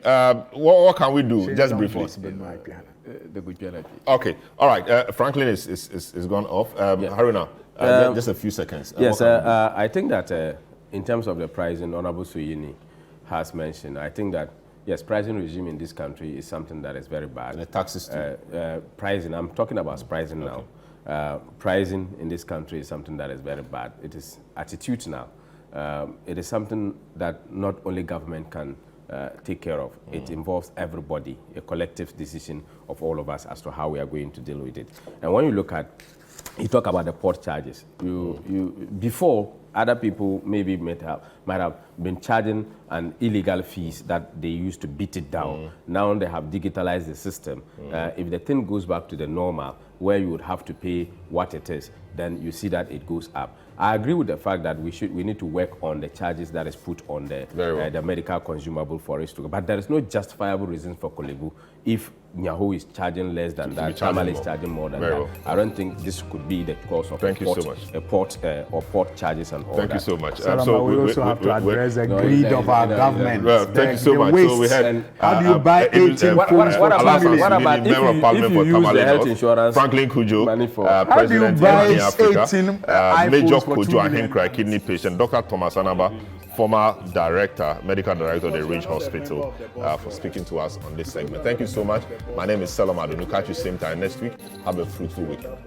what can we do? Just briefly. Okay, all right. Franklin is gone off. Haruna, just a few seconds. Yes, I think that in terms of the pricing, Honorable Suyini has mentioned, I think that, yes, pricing regime in this country is something that is very bad. And the taxes too. Pricing, I'm talking about pricing now. Pricing in this country is something that is very bad. It is attitude now. It is something that not only government can take care of. It involves everybody, a collective decision of all of us as to how we are going to deal with it. And when you look at, you talk about the port charges. Before, other people maybe might have been charging an illegal fees that they used to beat it down. Now they have digitalized the system. If the thing goes back to the normal, where you would have to pay what it is, then you see that it goes up. I agree with the fact that we need to work on the charges that is put on the medical consumable for us to go. But there is no justifiable reason for Kolebu if Nyaho is charging less than that, Tamale is charging more than that. I don't think this could be the cause of port charges and all that. Thank you so much. So we also have to address the greed of our government. Well, thank you so much. So we had, how do you buy 18 phones for 2 million? What about if you use the health insurance Franklin Kujo, how do you buy 18 Major iPhones for Kojo 2 million? Ahinkra, kidney patient, Dr. Thomas Anaba, former medical director of the Ridge Hospital, for speaking to us on this segment. Thank you so much. My name is Selam Adonu. Catch you same time next week. Have a fruitful weekend.